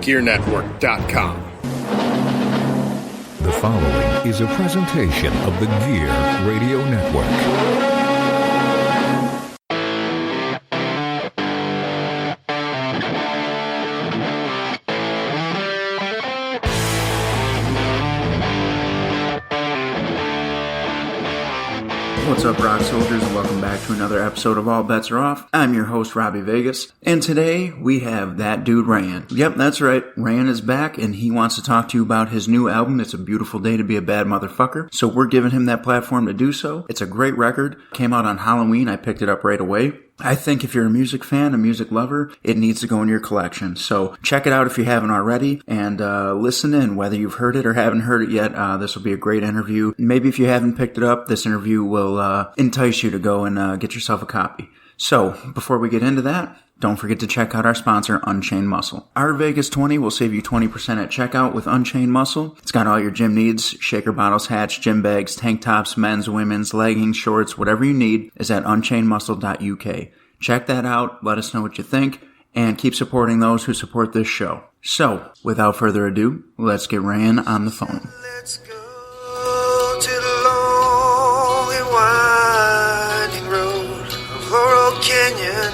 GearNetwork.com. The following is a presentation of the Gear Radio Network. What's up, rock soldiers, and welcome back to another episode of All Bets Are Off. I'm your host, Robbie Vegas, and today we have that dude, Rayen. Yep, that's right, Rayen is back, and he wants to talk to you about his new album, It's a Beautiful Day to Be a Bad Motherfucker, so we're giving him that platform to do so. It's a great record, came out on Halloween, I picked it up right away. I think if you're a music fan, a music lover, it needs to go in your collection. So check it out if you haven't already, and listen in. Whether you've heard it or haven't heard it yet, this will be a great interview. Maybe if you haven't picked it up, this interview will entice you to go and get yourself a copy. So before we get into that, don't forget to check out our sponsor, Unchained Muscle. Our Vegas 20 will save you 20% at checkout with Unchained Muscle. It's got all your gym needs, shaker bottles, hats, gym bags, tank tops, men's, women's, leggings, shorts, whatever you need is at unchainedmuscle.uk. Check that out, let us know what you think, and keep supporting those who support this show. So, without further ado, let's get Rayen on the phone. Let's go to the long and winding road of Laurel Canyon.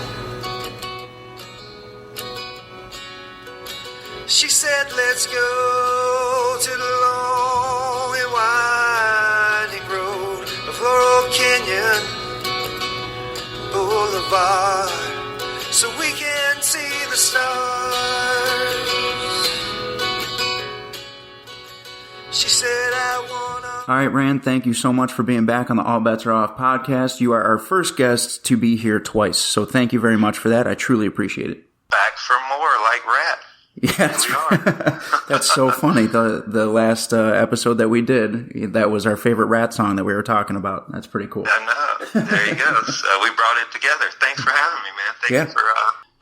She said, let's go to the long and winding road of Laurel Canyon Boulevard, so we can see the stars. She said, I wanna... All right, Rayen, thank you so much for being back on the All Bets Are Off podcast. You are our first guest to be here twice, so thank you very much for that. I truly appreciate it. Back for more, like Rat. Yeah, that's so funny. The last episode that we did, that was our favorite Rat song that we were talking about. That's pretty cool. I know. There you go. So we brought it together. Thanks for having me, man.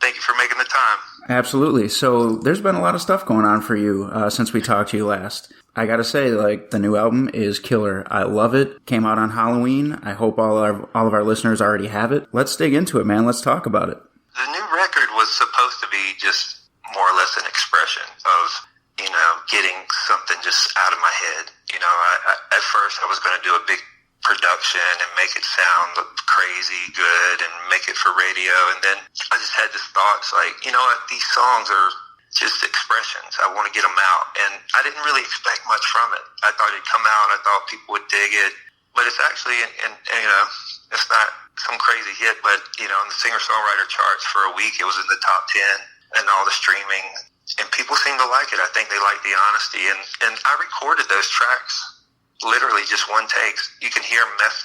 Thank you for making the time. Absolutely. So there's been a lot of stuff going on for you since we talked to you last. I gotta say, like, the new album is killer. I love it. Came out on Halloween. I hope all of our listeners already have it. Let's dig into it, man. Let's talk about it. The new record was supposed to be just more or less an expression of, getting something just out of my head. I at first I was going to do a big production and make it sound crazy good and make it for radio. And then I just had this thoughts like, these songs are just expressions. I want to get them out. And I didn't really expect much from it. I thought it'd come out. I thought people would dig it. But it's actually, it's not some crazy hit, but, in the singer-songwriter charts for a week, it was in the top 10 and all the streaming. And people seem to like it. I think they like the honesty. And I recorded those tracks literally just one take. You can hear mess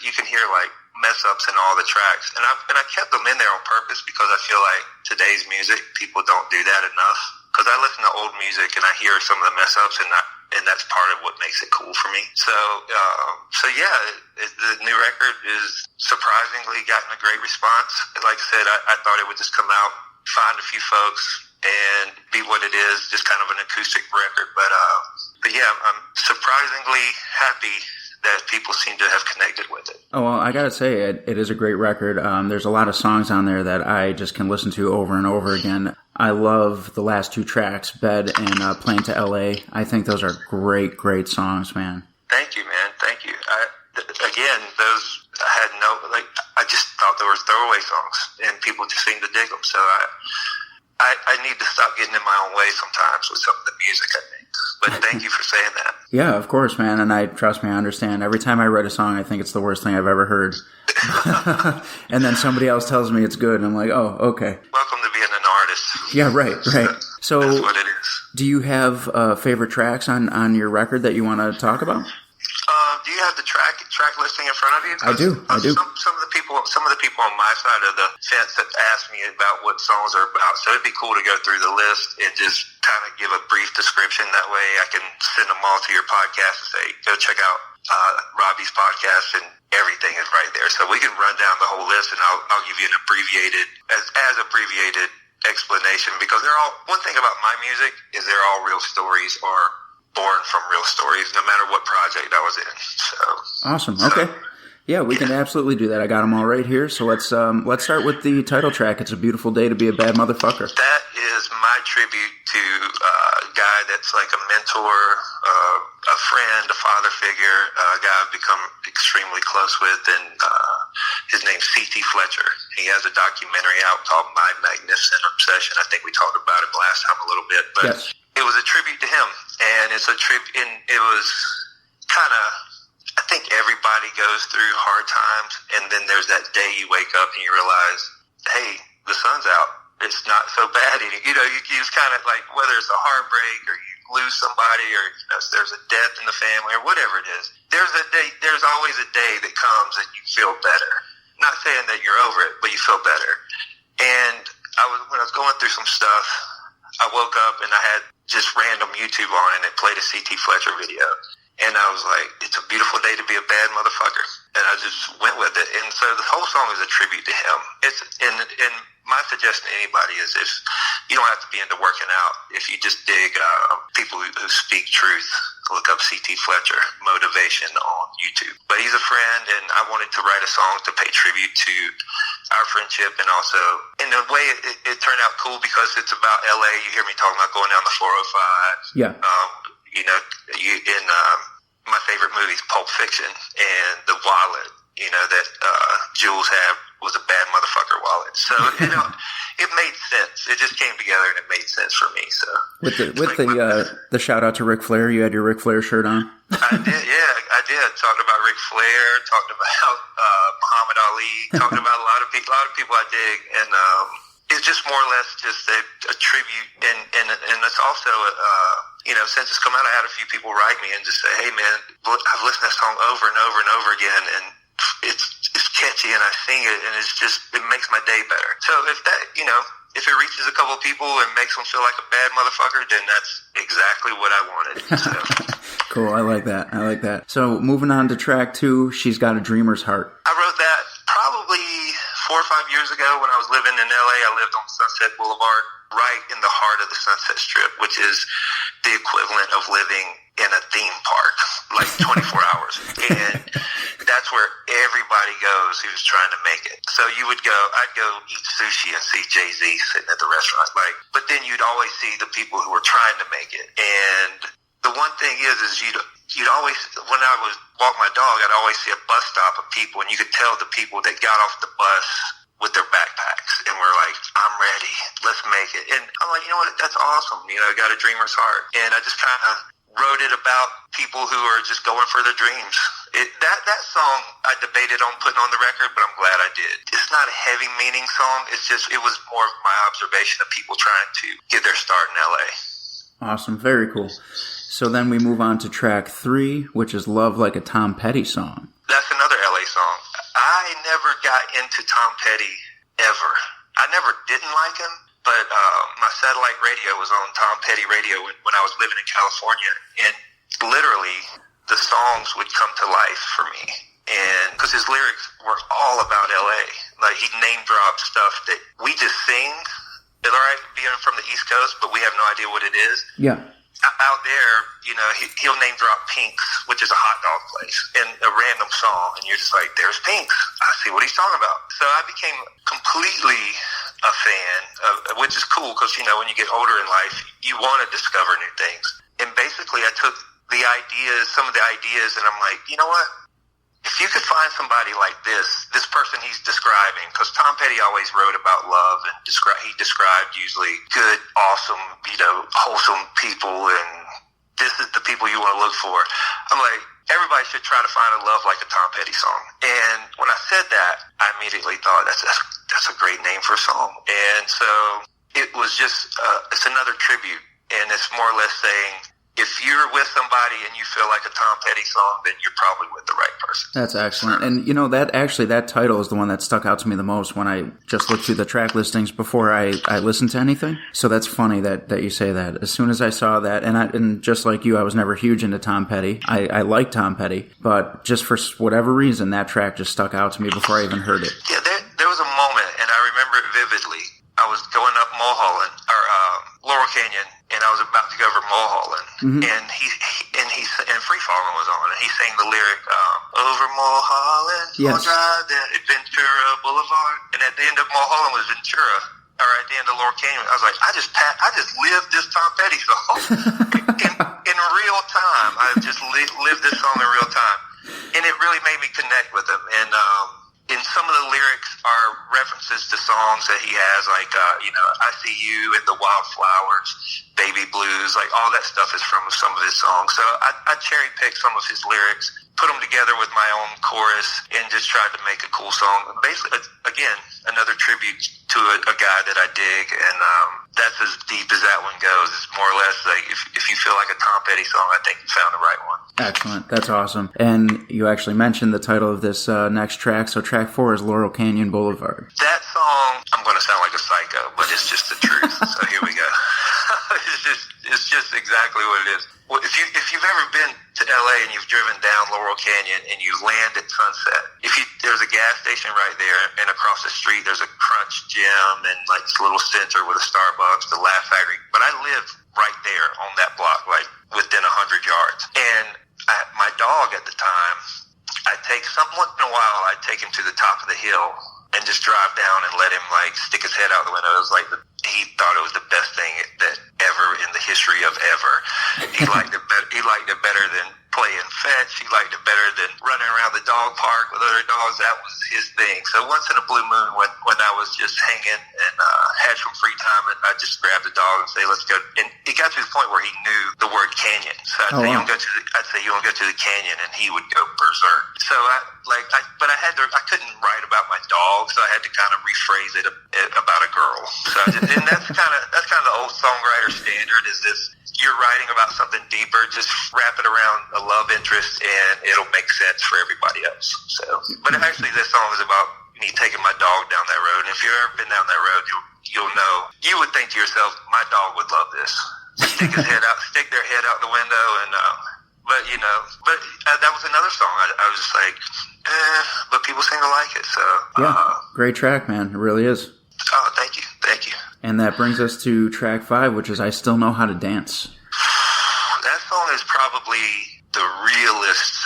ups in all the tracks. And I kept them in there on purpose because I feel like today's music, people don't do that enough. Because I listen to old music and I hear some of the mess ups, and that's part of what makes it cool for me. So the new record is surprisingly gotten a great response. Like I said, I thought it would just come out, find a few folks, and be what it is, just kind of an acoustic record. But yeah, I'm surprisingly happy that people seem to have connected with it. Oh, well, I gotta say, it is a great record. There's a lot of songs on there that I just can listen to over and over again. I love the last two tracks, Bed and Plane to L.A. I think those are great, great songs, man. Thank you, man. Thank you. I just thought they were throwaway songs, and people just seem to dig them. So I need to stop getting in my own way sometimes with some of the music, I think. But thank you for saying that. Yeah, of course, man. And trust me, I understand. Every time I write a song, I think it's the worst thing I've ever heard. And then somebody else tells me it's good, and I'm like, oh, okay. Welcome to being an artist. Yeah, right. So that's what it is. Do you have favorite tracks on your record that you want to talk about? Do you have the track listing in front of you? I do. Some of the people on my side of the fence that asked me about what songs are about. So it'd be cool to go through the list and just kind of give a brief description. That way I can send them all to your podcast and say, go check out Robbie's podcast, and everything is right there. So we can run down the whole list, and I'll give you an abbreviated explanation, because one thing about my music is they're all real stories or born from real stories, no matter what project I was in. So awesome. Okay. Yeah, we can absolutely do that. I got them all right here. So let's start with the title track. It's a beautiful day to be a bad motherfucker. That is my tribute to a guy that's like a mentor, a friend, a father figure, a guy I've become extremely close with, and his name's C.T. Fletcher. He has a documentary out called My Magnificent Obsession. I think we talked about it last time a little bit, but yes. It was a tribute to him, and it's a tribute, and it was kind of, I think everybody goes through hard times, and then there's that day you wake up and you realize, hey, the sun's out. It's not so bad. You know, you just kind of like, whether it's a heartbreak or you lose somebody or there's a death in the family or whatever it is, there's always a day that comes and you feel better. Not saying that you're over it, but you feel better. And when I was going through some stuff, I woke up and I had just random YouTube on and it played a C.T. Fletcher video. And I was like, it's a beautiful day to be a bad motherfucker. And I just went with it. And so the whole song is a tribute to him. And my suggestion to anybody is, if you don't have to be into working out, if you just dig people who speak truth, look up C.T. Fletcher, Motivation on YouTube. But he's a friend, and I wanted to write a song to pay tribute to our friendship, and also, in a way, it turned out cool because it's about L.A. You hear me talking about going down the 405. Yeah. You know, in my favorite movie is Pulp Fiction, and the wallet, you know, that Jules had was a bad motherfucker wallet. So, you know, it made sense. It just came together and it made sense for me. So with the shout out to Ric Flair, you had your Ric Flair shirt on. I did, yeah, I did. Talked about Ric Flair, talked about Muhammad Ali, talked about a lot of people I dig, and it's just more or less just a tribute, and it's also you know, since it's come out, I had a few people write me and just say, hey man, I've listened to that song over and over and over again, and it's catchy, and I sing it, and it makes my day better. So if that, you know, if it reaches a couple of people and makes them feel like a bad motherfucker, then that's exactly what I wanted. So. Cool, I like that. So moving on to track 2, She's Got a Dreamer's Heart. I wrote that probably 4 or 5 years ago when I was living in LA. I lived on Sunset Boulevard, right in the heart of the Sunset Strip, which is the equivalent of living in a theme park, like 24 hours. And that's where everybody goes who's trying to make it. So I'd go eat sushi and see Jay-Z sitting at the restaurant. But then you'd always see the people who were trying to make it. And the one thing is you'd always, when I was walk my dog, I'd always see a bus stop of people, and you could tell the people that got off the bus with their backpacks and were like, I'm ready, let's make it. And I'm like, you know what, that's awesome. You know, I got a dreamer's heart. And I just kind of wrote it about people who are just going for their dreams. That song I debated on putting on the record, but I'm glad I did. It's not a heavy meaning song. It's just, it was more of my observation of people trying to get their start in LA. Awesome. Very cool. So then we move on to track 3, which is Love Like a Tom Petty Song. That's another LA song. I never got into Tom Petty ever. I never didn't like him, but my satellite radio was on Tom Petty radio when I was living in California, and literally the songs would come to life for me. And because his lyrics were all about LA, like he'd name drop stuff that we just sing. It's all right being from the East Coast, but we have no idea what it is. Yeah. Out there, you know, he'll name drop Pink's, which is a hot dog place, in a random song, and you're just like, there's Pink's. I see what he's talking about. So I became completely a fan, which is cool because, you know, when you get older in life, you want to discover new things. And basically I took some of the ideas, and I'm like, you know what? If you could find somebody like this person he's describing, because Tom Petty always wrote about love, and he described usually good, awesome, you know, wholesome people, and this is the people you want to look for. I'm like, everybody should try to find a love like a Tom Petty song. And when I said that, I immediately thought that's a great name for a song. And so it was just, it's another tribute, and it's more or less saying, if you're with somebody and you feel like a Tom Petty song, then you're probably with the right person. That's excellent. And, you know, that title is the one that stuck out to me the most when I just looked through the track listings before I listened to anything. So that's funny that you say that. As soon as I saw that, and just like you, I was never huge into Tom Petty. I like Tom Petty, but just for whatever reason, that track just stuck out to me before I even heard it. Yeah, there was a moment, and I remember it vividly. I was going up Mulholland, or Laurel Canyon, and I was about to go over Mulholland, and Free Fallin' was on, and he sang the lyric, over Mulholland, Yes. I'll drive down Ventura Boulevard. And at the end of Mulholland was Ventura, or at the end of Laurel Canyon. I was like, I just lived this Tom Petty song in real time. I just lived this song in real time. And it really made me connect with him. And some of the lyrics are references to songs that he has, like, I See You and The Wildflowers, Baby Blues, like all that stuff is from some of his songs. So I cherry picked some of his lyrics, put them together with my own chorus, and just tried to make a cool song. Basically, again, another tribute to a guy that I dig, and that's as deep as that one goes. It's more or less like if you feel like a Tom Petty song, I think you found the right one. Excellent. That's awesome. And you actually mentioned the title of this next track. So track 4 is Laurel Canyon Boulevard. That song, I'm going to sound like a psycho, but it's just the truth. So here we go. It's just exactly what it is. Well, if you've ever been to LA and you've driven down Laurel Canyon and you land at sunset, there's a gas station right there, and across the street there's a Crunch Gym and like this little center with a Starbucks, the Laugh Factory. But I live right there on that block, like within 100 yards. And my dog at the time, once in a while I'd take him to the top of the hill and just drive down and let him like stick his head out the window. It was like he thought it was the best thing that ever in the history of ever. He liked it better. He liked it better than playing fetch. He liked it better than running around the dog park with other dogs. That was his thing. So once in a blue moon, when I was just hanging and had some free time, I'd just grab the dog and say, "Let's go." And it got to the point where he knew the word canyon. So I'd say, "You want to go to the?" I'd say, "You want to go to the canyon?" And he would go berserk. So I couldn't write about my dog, so I had to kind of rephrase it about a girl. So and that's kind of the old songwriter standard. Is this? You're writing about something deeper, just wrap it around a love interest and it'll make sense for everybody else. So, but actually this song is about me taking my dog down that road. And if you've ever been down that road, you'll know, you would think to yourself, my dog would love this. Stick their head out the window and, but that was another song. I was just like, but people seem to like it. So, Great track, man. It really is. Oh, thank you. And that brings us to track 5, which is I Still Know How to Dance. That song is probably the realest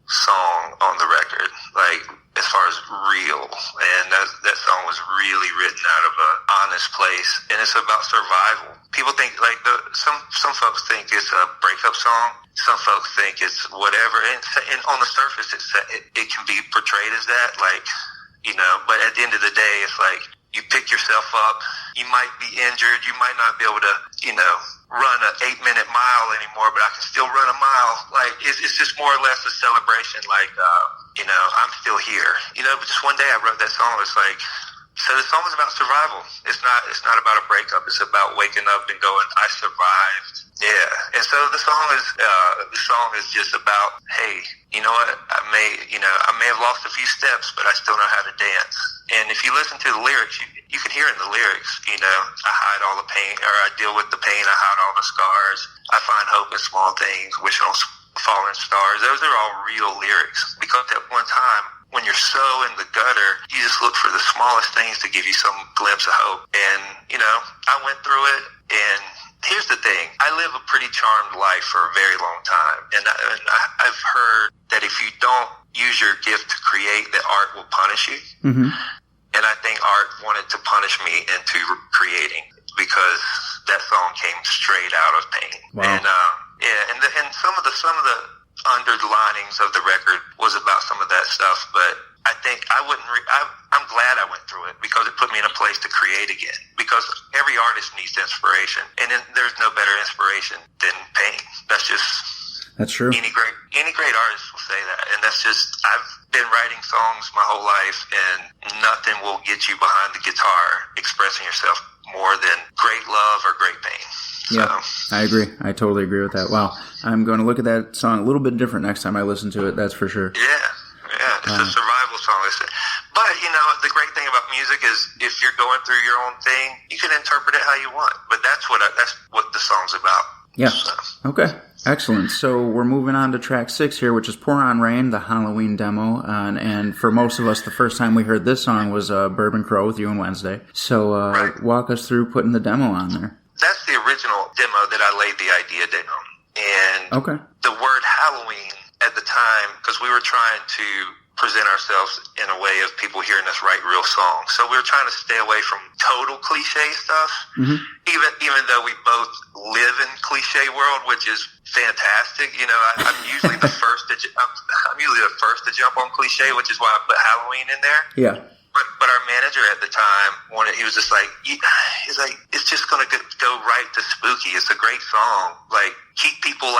song on the record, like as far as real. And that song was really written out of an honest place, and it's about survival. People think like some folks think it's a breakup song. Some folks think it's whatever, and on the surface it can be portrayed as that, like, but at the end of the day, it's like, you pick yourself up, you might be injured, you might not be able to, run an 8-minute mile anymore, but I can still run a mile. Like, it's just more or less a celebration, like, I'm still here. But just one day I wrote that song, it's like, so the song is about survival. It's not about a breakup, it's about waking up and going, I survived. Yeah. And so the song is just about, hey, you know what, I may have lost a few steps, but I still know how to dance. And if you listen to the lyrics, you can hear in the lyrics, I hide all the pain, or I deal with the pain, I hide all the scars, I find hope in small things, wishing on falling stars. Those are all real lyrics, because at one time, when you're so in the gutter, you just look for the smallest things to give you some glimpse of hope. And, I went through it, and here's the thing. I live a pretty charmed life for a very long time, and I've heard that if you don't use your gift to create, that art will punish you. Mm-hmm. And I think art wanted to punish me into creating, because that song came straight out of pain. Wow. And and some of the underlinings of the record was about some of that stuff, but I think I'm glad I went through it, because it put me in a place to create again, because every artist needs inspiration, and there's no better inspiration than pain. That's true. Any great artist will say that, and that's just, I've been writing songs my whole life, and nothing will get you behind the guitar expressing yourself more than great love or great pain. Yeah, so. I agree. I totally agree with that. Wow. I'm going to look at that song a little bit different next time I listen to it, that's for sure. Yeah. It's a survival song. But, the great thing about music is if you're going through your own thing, you can interpret it how you want. But that's what the song's about. Yeah. So. Okay. Excellent. So we're moving on to track 6 here, which is Pour On Rain, the Halloween demo. And for most of us, the first time we heard this song was Bourbon Crow with You and Wednesday. So Walk us through putting the demo on there. That's the original demo that I laid the idea down. And the word Halloween at at the time, because we were trying to present ourselves in a way of people hearing us write real songs. So we were trying to stay away from total cliche stuff, even though we both live in cliche world, which is fantastic. You know, I'm usually the first to I'm usually the first to jump on cliche, which is why I put Halloween in there. Yeah. But our manager at the time he was just like, he's like, it's just going to go right to spooky. It's a great song. Like, keep people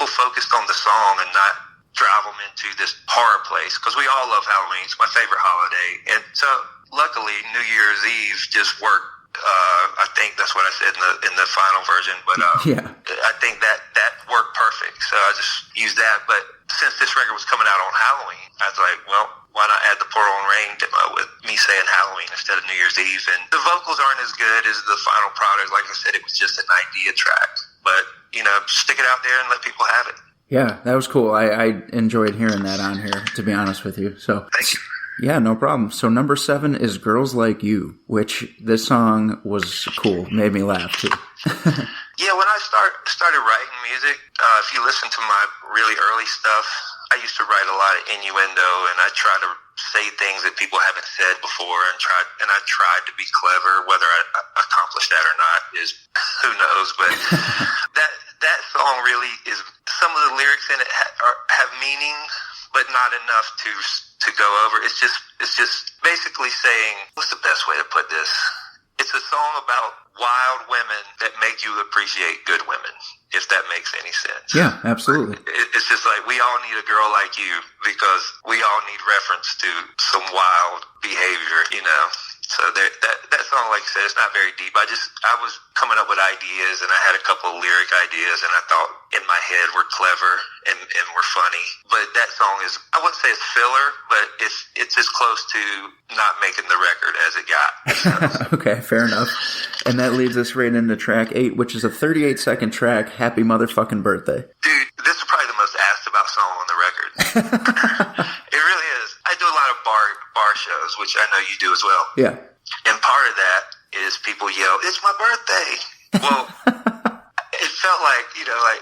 focused on the song and not drive them into this horror place. Because we all love Halloween. It's my favorite holiday. And so luckily New Year's Eve just worked. I think that's what I said in the final version, but I think that worked perfect. So I just used that. But since this record was coming out on Halloween, I was like, well, why not add the Portal and Rain demo with me saying Halloween instead of New Year's Eve? And the vocals aren't as good as the final product. Like I said, it was just an idea track. But, you know, stick it out there and let people have it. Yeah, that was cool. I enjoyed hearing that on here, to be honest with you. So thank you. Yeah, no problem. So number 7 is Girls Like You, which this song was cool. Made me laugh, too. Yeah, when I started writing music, if you listen to my really early stuff, I used to write a lot of innuendo, and I try to say things that people haven't said before, and I tried to be clever. Whether I accomplished that or not is who knows. But that song really is. Some of the lyrics in it have meaning, but not enough to go over. It's just basically saying, what's the best way to put this? It's a song about wild women that make you appreciate good women, if that makes any sense. Yeah, absolutely. It's just like, we all need a girl like you because we all need reference to some wild behavior, you know. So that song, like I said, it's not very deep. I was coming up with ideas, and I had a couple of lyric ideas, and I thought in my head were clever and were funny. But that song is, I wouldn't say it's filler, but it's as close to not making the record as it got. So. Okay, fair enough. And that leads us right into track 8, which is a 38-second track, Happy Motherfucking Birthday. Dude, this is probably the most asked about song on the record. It really is. I do a lot of bar shows, which I know you do as well. Yeah. And part of that is people yell, "It's my birthday." Well, it felt like, you know, like,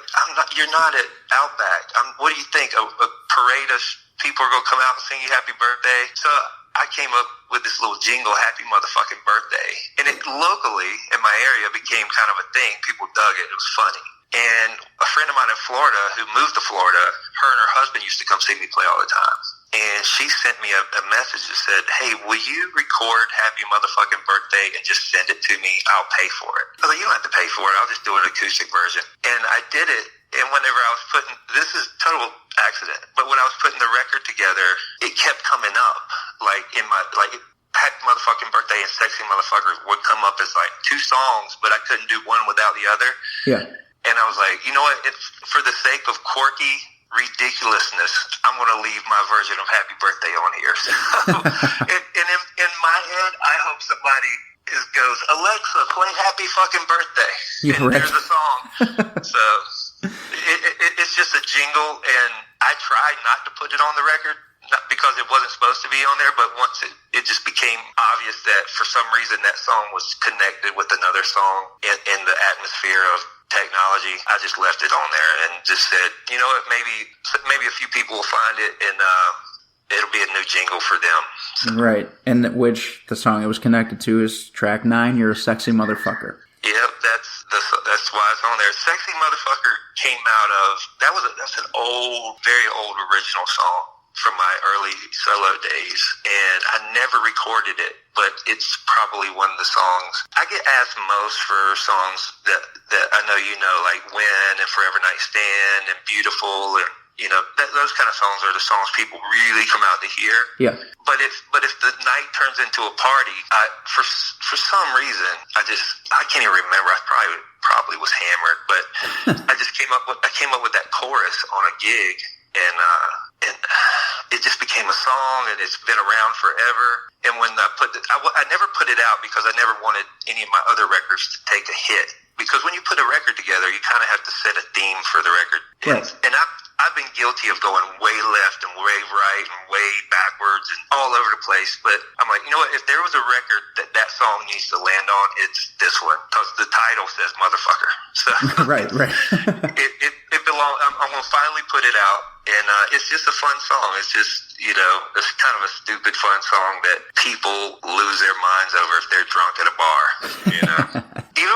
you're not at Outback. What do you think? A parade of people are going to come out and sing you happy birthday? So I came up with this little jingle, "Happy Motherfucking Birthday." And it locally in my area became kind of a thing. People dug it. It was funny. And a friend of mine in Florida who moved to Florida, her and her husband used to come see me play all the time. And she sent me a message that said, "Hey, will you record Happy Motherfucking Birthday and just send it to me? I'll pay for it." I was like, "You don't have to pay for it. I'll just do an acoustic version." And I did it. And whenever I was this is total accident, but when I was putting the record together, it kept coming up. Like Happy Motherfucking Birthday and Sexy Motherfucker would come up as like 2 songs, but I couldn't do one without the other. Yeah. And I was like, you know what? For the sake of quirky ridiculousness, I'm going to leave my version of Happy Birthday on here. So, and in my head, I hope somebody goes, "Alexa, play Happy Fucking Birthday." Yeah, and right. There's a song. So it's just a jingle, and I tried not to put it on the record, not because it wasn't supposed to be on there, but once it just became obvious that for some reason that song was connected with another song in the atmosphere of technology, I just left it on there and just said, you know what, maybe a few people will find it, and it'll be a new jingle for them. So. Right, and which the song it was connected to is track 9, You're a Sexy Motherfucker. Yep, that's why it's on there. Sexy Motherfucker came out of, that's an old, very old original song from my early solo days, and I never recorded it, but it's probably one of the songs I get asked most for. Songs that I know you know, like When and Forever Night Stand and Beautiful, and you know, those kind of songs are the songs people really come out to hear. Yeah. But if the night turns into a party, for some reason I can't even remember. I probably was hammered, but I came up with that chorus on a gig, and it just became a song, and it's been around forever. And when I never put it out because I never wanted any of my other records to take a hit. Because when you put a record together, you kind of have to set a theme for the record. Right. And I've been guilty of going way left and way right and way backwards and all over the place. But I'm like, you know what? If there was a record that song needs to land on, it's this one. Because the title says motherfucker. So Right. it belongs. I'm gonna finally put it out, and it's just a fun song. It's just, it's kind of a stupid fun song that people lose their minds over if they're drunk at a bar. Even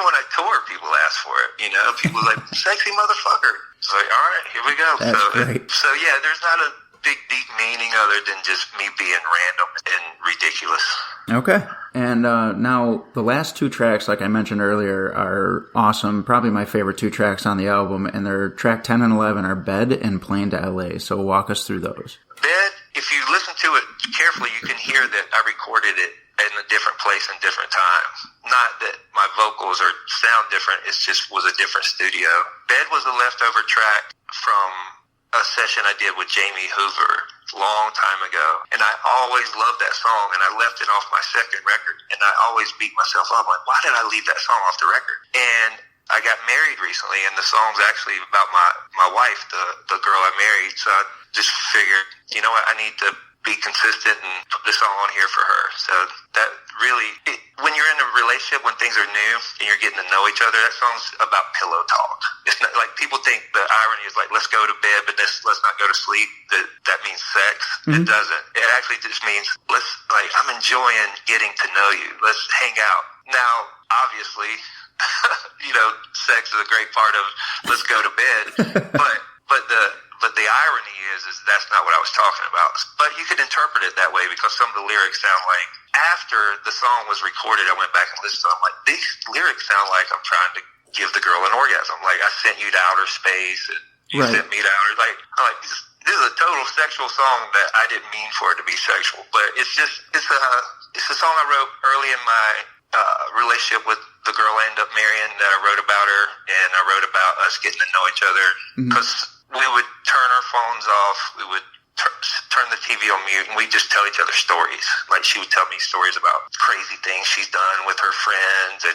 when I tour, people ask for it. People are like, "Sexy motherfucker." It's like, all right, here we go. That's great. So yeah, there's not a big deep meaning other than just me being random and ridiculous. Okay. And now the last two tracks, like I mentioned earlier, are awesome. Probably my favorite two tracks on the album, and they're track 10 and 11 are Bed and Plane to LA. So walk us through those. Bed, if you listen to it carefully, you can hear that I recorded it in a different place and different time. Not that my vocals sound different, it just was a different studio. Bed was a leftover track from a session I did with Jamie Hoover long time ago, and I always loved that song, and I left it off my second record, and I always beat myself up like, why did I leave that song off the record? And I got married recently, and the song's actually about my wife, the girl I married, so I just figured, you know what, I need to be consistent and put this song on here for her. So that really, when you're in a relationship, when things are new and you're getting to know each other, that song's about pillow talk. It's not like people think the irony is like, let's go to bed, but let's not go to sleep. That means sex. Mm-hmm. It doesn't. It actually just means I'm enjoying getting to know you. Let's hang out. Now, obviously, sex is a great part of let's go to bed, but the irony is that's not what I was talking about. But you could interpret it that way because some of the lyrics sound like, after the song was recorded, I went back and listened to them. Like, these lyrics sound like I'm trying to give the girl an orgasm. Like, I sent you to outer space, and you sent me to outer. I'm like, this is a total sexual song that I didn't mean for it to be sexual. But it's a song I wrote early in my relationship with the girl I ended up marrying, that I wrote about her, and I wrote about us getting to know each other because we would turn our phones off, we would turn the TV on mute, and we'd just tell each other stories. Like, she would tell me stories about crazy things she's done with her friends, and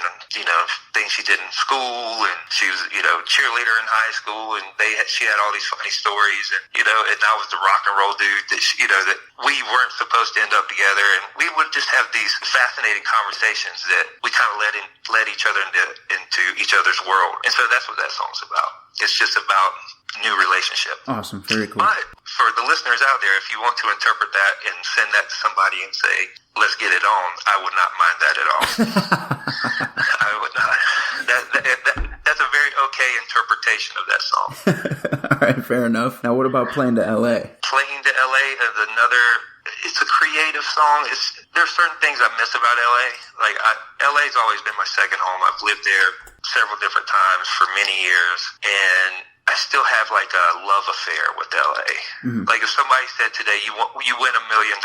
things she did in school, and she was cheerleader in high school, and she had all these funny stories, and and I was the rock and roll dude that that we weren't supposed to end up together, and we would just have these fascinating conversations that we kind of led each other into each other's world. And so that's what that song's about. It's just about new relationship. Awesome. Very cool. But for the listeners out there, if you want to interpret that and send that to somebody and say, let's get it on, I would not mind that at all. I would not. That's a very okay interpretation of that song. All right, fair enough. Now, what about Plane to LA? Plane to LA is another. It's a creative song. There's certain things I miss about LA. Like, LA's always been my second home. I've lived there several different times for many years, and I still have like a love affair with LA. Mm-hmm. Like, if somebody said today, you win $1 million,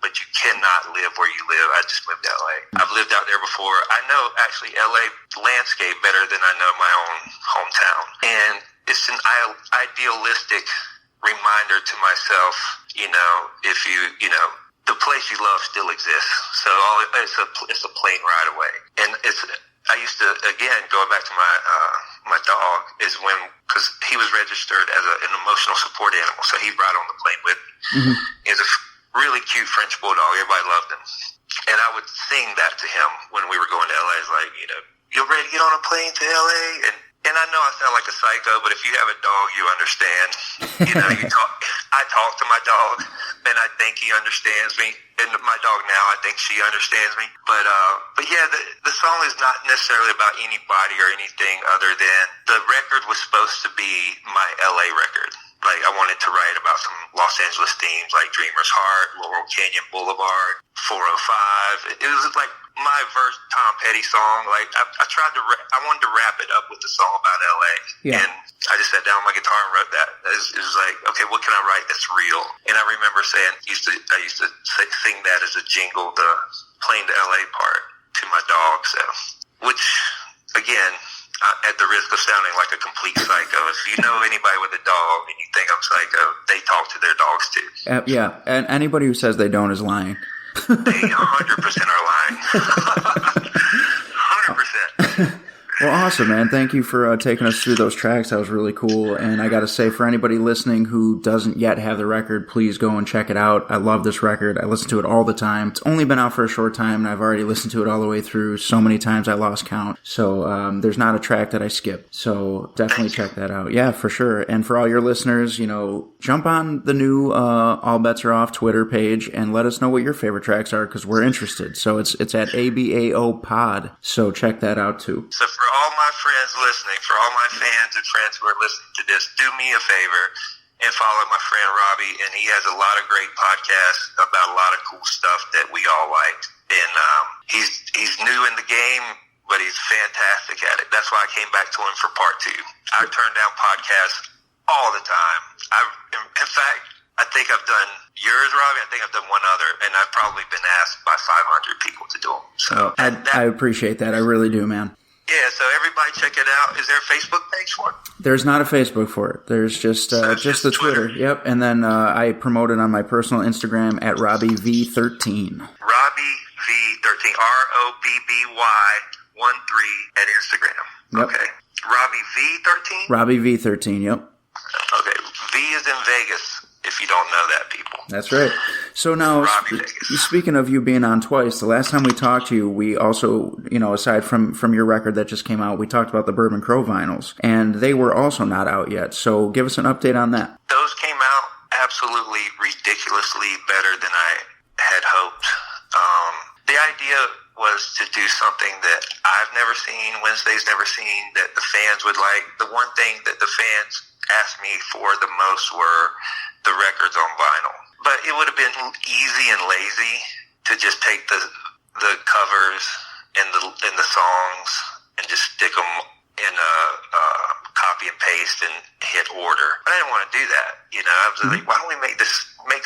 but you cannot live where you live, I just moved to LA. Mm-hmm. I've lived out there before. I know actually LA landscape better than I know my own hometown, and it's an idealistic reminder to myself, if the place you love still exists. So it's a plane ride away. And I used to, again, going back to my dog, is because he was registered as an emotional support animal, so he'd ride on the plane with me. Mm-hmm. He's a really cute French bulldog. Everybody loved him. And I would sing that to him when we were going to LA. It's like, you're ready to get on a plane to LA? And I know I sound like a psycho, but if you have a dog, you understand. I talk to my dog, and I think he understands me. And my dog now, I think she understands me. But yeah, the song is not necessarily about anybody or anything other than the record was supposed to be my LA record. Like, I wanted to write about some Los Angeles themes like Dreamer's Heart, Laurel Canyon Boulevard, 405. It was like my verse Tom Petty song. Like, I wanted to wrap it up with the song about LA. Yeah. And I just sat down with my guitar and wrote that. It was like, okay, what can I write that's real? And I remember saying, I used to sing that as a jingle, the Plane to LA part, to my dog. So, which, again, at the risk of sounding like a complete psycho, if you know anybody with a dog and you think I'm psycho, they talk to their dogs too. Yeah, and anybody who says they don't is lying. They 100% are lying. 100%. Well, awesome, man. Thank you for taking us through those tracks. That was really cool. And I got to say, for anybody listening who doesn't yet have the record, please go and check it out. I love this record. I listen to it all the time. It's only been out for a short time, and I've already listened to it all the way through so many times I lost count. So there's not a track that I skip. So definitely check that out. Yeah, for sure. And for all your listeners, jump on the new All Bets Are Off Twitter page and let us know what your favorite tracks are, because we're interested. So it's at ABAO Pod. So check that out too. So for all my friends listening, for all my fans and friends who are listening to this, do me a favor and follow my friend Robbie. And he has a lot of great podcasts about a lot of cool stuff that we all like. And he's new in the game, but he's fantastic at it. That's why I came back to him for part 2. I turn down podcasts all the time. In fact, I think I've done yours, Robbie. I think I've done one other, and I've probably been asked by 500 people to do them. So I appreciate that. I really do, man. Yeah, so everybody check it out. Is there a Facebook page for it? There's not a Facebook for it. There's just the Twitter. Yep. And then I promote it on my personal Instagram at RobbieV13. RobbieV13. ROBBY13 at Instagram. Yep. Okay. RobbieV13? RobbieV13, yep. Okay. V is in Vegas, if you don't know that, people. That's right. So now, speaking of you being on twice, the last time we talked to you, we also, aside from your record that just came out, we talked about the Bourbon Crow vinyls, and they were also not out yet. So give us an update on that. Those came out absolutely ridiculously better than I had hoped. The idea was to do something that I've never seen, Wednesday's never seen, that the fans would like. The one thing that the fans asked me for the most were the records on vinyl. But it would have been easy and lazy to just take the covers and the songs and just stick them in a copy and paste and hit order. But I didn't want to do that. I was like, why don't we make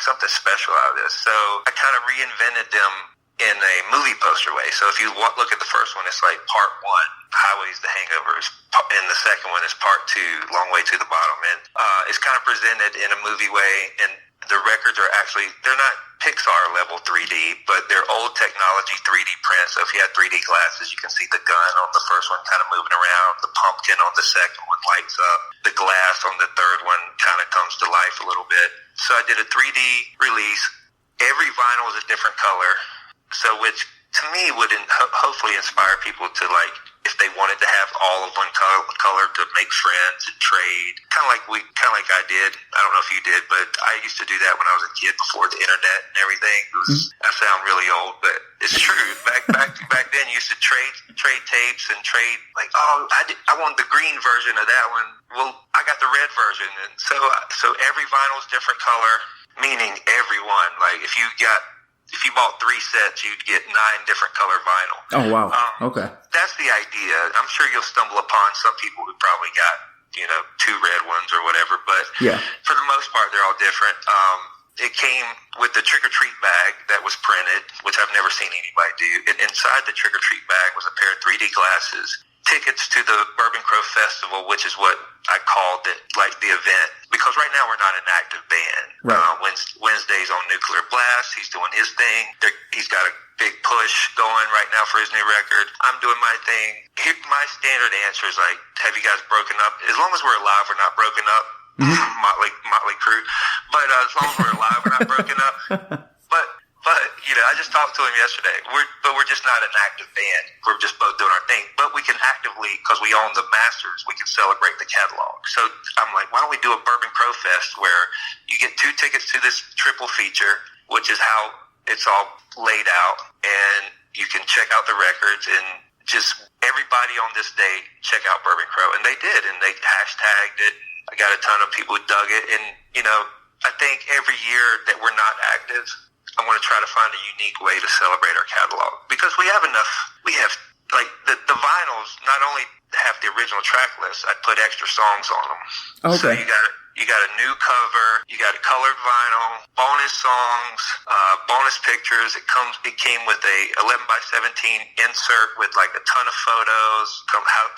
something special out of this? So I kind of reinvented them in a movie poster way. So if you look at the first one, it's like part 1, Highways to Hangovers, and the second one is part 2, Long Way to the Bottom. And it's kind of presented in a movie way, and the records are actually, they're not Pixar level 3D, but they're old technology 3D prints. So if you had 3D glasses, you can see the gun on the first one kind of moving around, the pumpkin on the second one lights up, the glass on the third one kind of comes to life a little bit. So I did a 3D release. Every vinyl is a different color. So which to me would hopefully inspire people to, like, if they wanted to have all of one color to make friends and trade, kind of like I did. I don't know if you did, but I used to do that when I was a kid before the internet and everything. I sound really old, but it's true. Back then, you used to trade tapes and trade, like, I want the green version of that one. Well, I got the red version, and so every vinyl is different color, meaning every one. Like if you bought 3 sets, you'd get 9 different color vinyl. Oh, wow. Okay. That's the idea. I'm sure you'll stumble upon some people who probably got, 2 red ones or whatever, but yeah, for the most part, they're all different. It came with the trick-or-treat bag that was printed, which I've never seen anybody do. And inside the trick-or-treat bag was a pair of 3D glasses, tickets to the Bourbon Crow Festival, which is what I called it, like the event, because right now we're not an active band. Right. Wednesday's on Nuclear Blast. He's doing his thing. He's got a big push going right now for his new record. I'm doing my thing. My standard answer is like, have you guys broken up? As long as we're alive, we're not broken up. Motley Crue. But as long as we're alive, we're not broken up. But I just talked to him yesterday. We're just not an active band. We're just both doing our thing. But we can actively, because we own the masters, we can celebrate the catalog. So I'm like, why don't we do a Bourbon Crow Fest where you get 2 tickets to this triple feature, which is how it's all laid out, and you can check out the records and just everybody on this day check out Bourbon Crow. And they did, and they hashtagged it. I got a ton of people who dug it. And, I think every year that we're not active, I want to try to find a unique way to celebrate our catalog, because we have enough. We have, like, the vinyls not only have the original track list, I put extra songs on them. Okay. So you got a new cover, you got a colored vinyl, bonus songs, bonus pictures. It came with a 11x17 insert with like a ton of photos,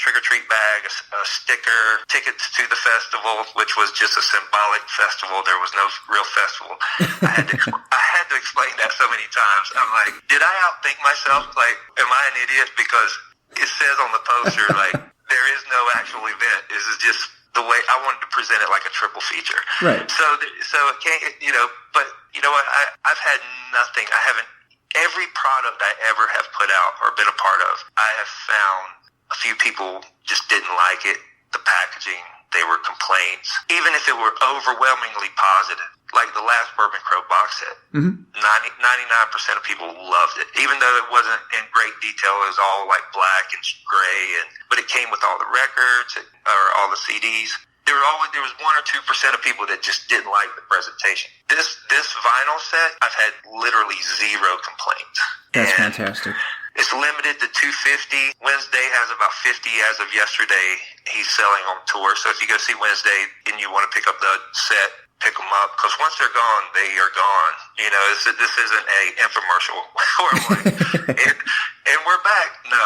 trick or treat bag, a sticker, tickets to the festival, which was just a symbolic festival. There was no real festival. I had to explain that so many times. I'm like, did I outthink myself? Like, am I an idiot? Because it says on the poster, like, there is no actual event. This is just the way I wanted to present it, like a triple feature. Right. So it can't, but you know what? I've had nothing. I haven't, every product I ever have put out or been a part of, I have found a few people just didn't like it. The packaging, they were complaints. Even if it were overwhelmingly positive, like the last Bourbon Crow box set, 99% of people loved it. Even though it wasn't in great detail, it was all like black and gray, but it came with all the records or all the CDs. There was 1 or 2% of people that just didn't like the presentation. This vinyl set, I've had literally zero complaints. That's fantastic. It's limited to 250. Wednesday has about 50 as of yesterday. He's selling on tour. So if you go see Wednesday and you want to pick up the set, pick them up. Because once they're gone, they are gone. You know, this isn't a infomercial where I'm like, and we're back. No,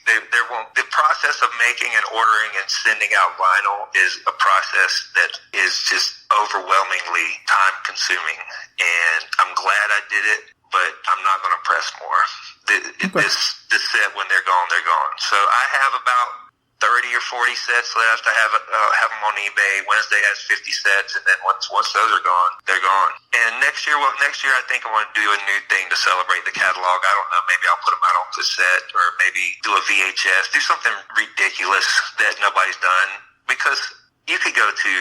there won't. The process of making and ordering and sending out vinyl is a process that is just overwhelmingly time consuming. And I'm glad I did it, but I'm not going to press more. This set, when they're gone, they're gone. So I have about 30 or 40 sets left. I have them on eBay. Wednesday has 50 sets, and then once those are gone, they're gone. And next year I think I want to do a new thing to celebrate the catalog. I don't know, maybe I'll put them out on cassette, or maybe do a VHS, do something ridiculous that nobody's done, because you could go to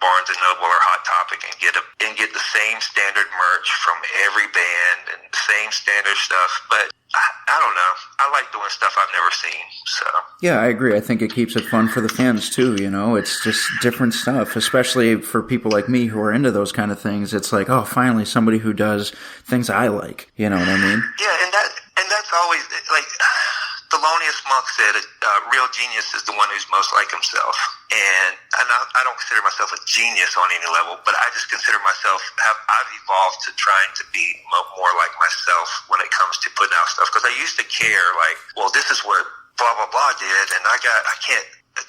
Barnes and Noble or Hot Topic and get the same standard merch from every band and same standard stuff, but I don't know. I like doing stuff I've never seen. So yeah, I agree. I think it keeps it fun for the fans too. You know, it's just different stuff, especially for people like me who are into those kind of things. It's like, oh, finally somebody who does things I like. You know what I mean? Yeah, and that's always like Thelonious Monk said, real genius is the one who's most like himself. And I don't consider myself a genius on any level, but I just consider myself, I've evolved to trying to be more like myself when it comes to putting out stuff. Because I used to care, like, well, this is what blah, blah, blah did, and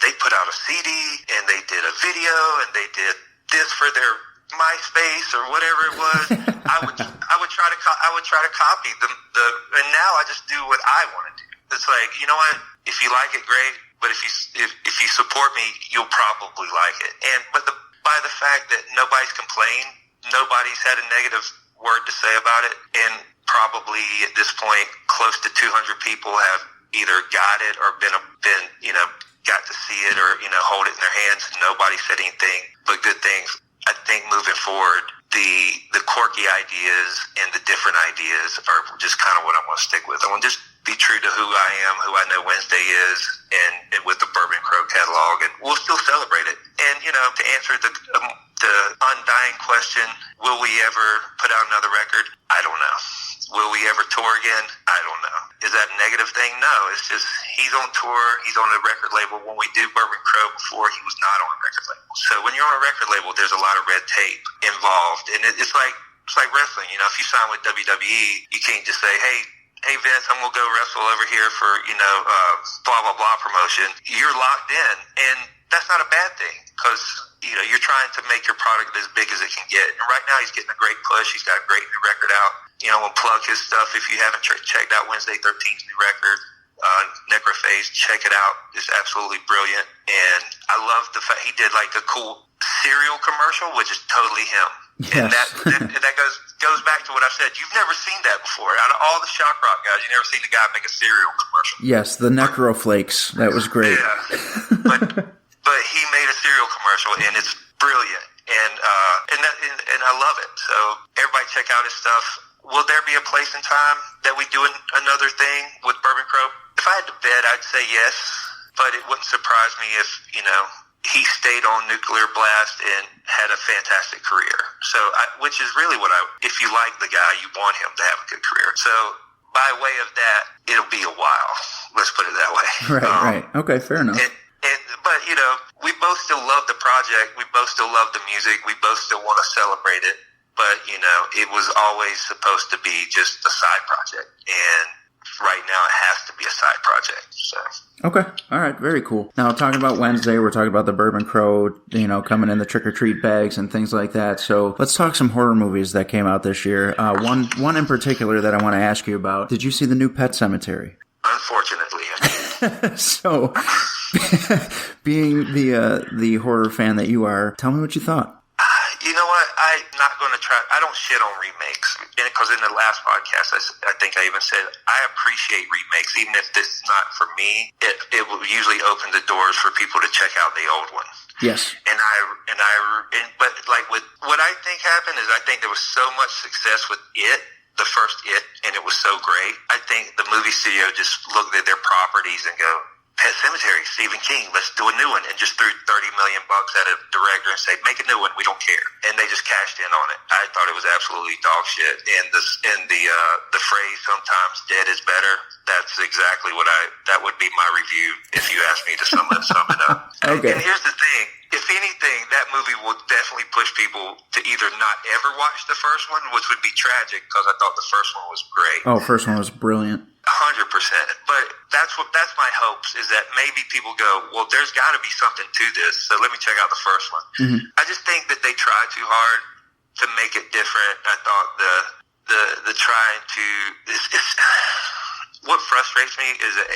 they put out a CD, and they did a video, and they did this for their MySpace or whatever it was. I would try to copy them, and now I just do what I want to do. It's like, you know what? If you like it, great. But if you support me, you'll probably like it. But by the fact that nobody's complained, nobody's had a negative word to say about it, and probably at this point, close to 200 people have either got it or been got to see it or hold it in their hands. Nobody said anything but good things. I think moving forward, the quirky ideas and the different ideas are just kind of what I want to stick with. I want to just be true to who I am, who I know Wednesday is, and with the Bourbon Crow catalog, and we'll still celebrate it. And, to answer the undying question, will we ever put out another record? I don't know. Will we ever tour again? I don't know. Is that a negative thing? No, it's just he's on tour, he's on a record label. When we do Bourbon Crow before, he was not on a record label. So when you're on a record label, there's a lot of red tape involved, and it's like wrestling. If you sign with WWE, you can't just say, hey Vince, I'm gonna go wrestle over here for blah blah blah promotion. You're locked in, and that's not a bad thing, because you're trying to make your product as big as it can get. And right now he's getting a great push. He's got a great new record out. We'll plug his stuff. If you haven't checked out Wednesday 13's new record, Necrophase, check it out. It's absolutely brilliant, and I love the fact he did like a cool cereal commercial, which is totally him. Yes. And that goes back to what I said. You've never seen that before. Out of all the shock rock guys, you've never seen the guy make a cereal commercial. Yes, the Necroflakes. That was great. Yeah, but he made a cereal commercial, and it's brilliant, and I love it. So everybody check out his stuff. Will there be a place and time that we do another thing with Bourbon Crow? If I had to bet, I'd say yes, but it wouldn't surprise me if he stayed on Nuclear Blast and had a fantastic career. So, which is really if you like the guy, you want him to have a good career. So, by way of that, it'll be a while. Let's put it that way. Right. Okay, fair enough. But, we both still love the project. We both still love the music. We both still want to celebrate it. But, it was always supposed to be just a side project. And right now it has to be a side project. So. Okay. All right. Very cool. Now, talking about Wednesday, we're talking about the Bourbon Crow, coming in the trick-or-treat bags and things like that. So let's talk some horror movies that came out this year. One in particular that I want to ask you about. Did you see the new Pet Sematary? Unfortunately, I did. So, being the horror fan that you are, tell me what you thought. You know what? I'm not going to try. I don't shit on remakes because in the last podcast, I think I even said I appreciate remakes, even if this is not for me. It will usually open the doors for people to check out the old one. Yes. But like with what I think happened is I think there was so much success with the first and it was so great. I think the movie studio just looked at their properties and go, Pet Cemetery, Stephen King, let's do a new one, and just threw $30 million at a director and say, make a new one, we don't care. And they just cashed in on it. I thought it was absolutely dog shit. And the phrase, sometimes dead is better, that's exactly that would be my review if you asked me to sum it up. Okay. And here's the thing. If anything, that movie will definitely push people to either not ever watch the first one, which would be tragic because I thought the first one was great. Oh, first one was brilliant. 100%. But that's my hopes is that maybe people go, well, there's got to be something to this, so let me check out the first one. Mm-hmm. I just think that they tried too hard to make it different. I thought the trying to what frustrates me is that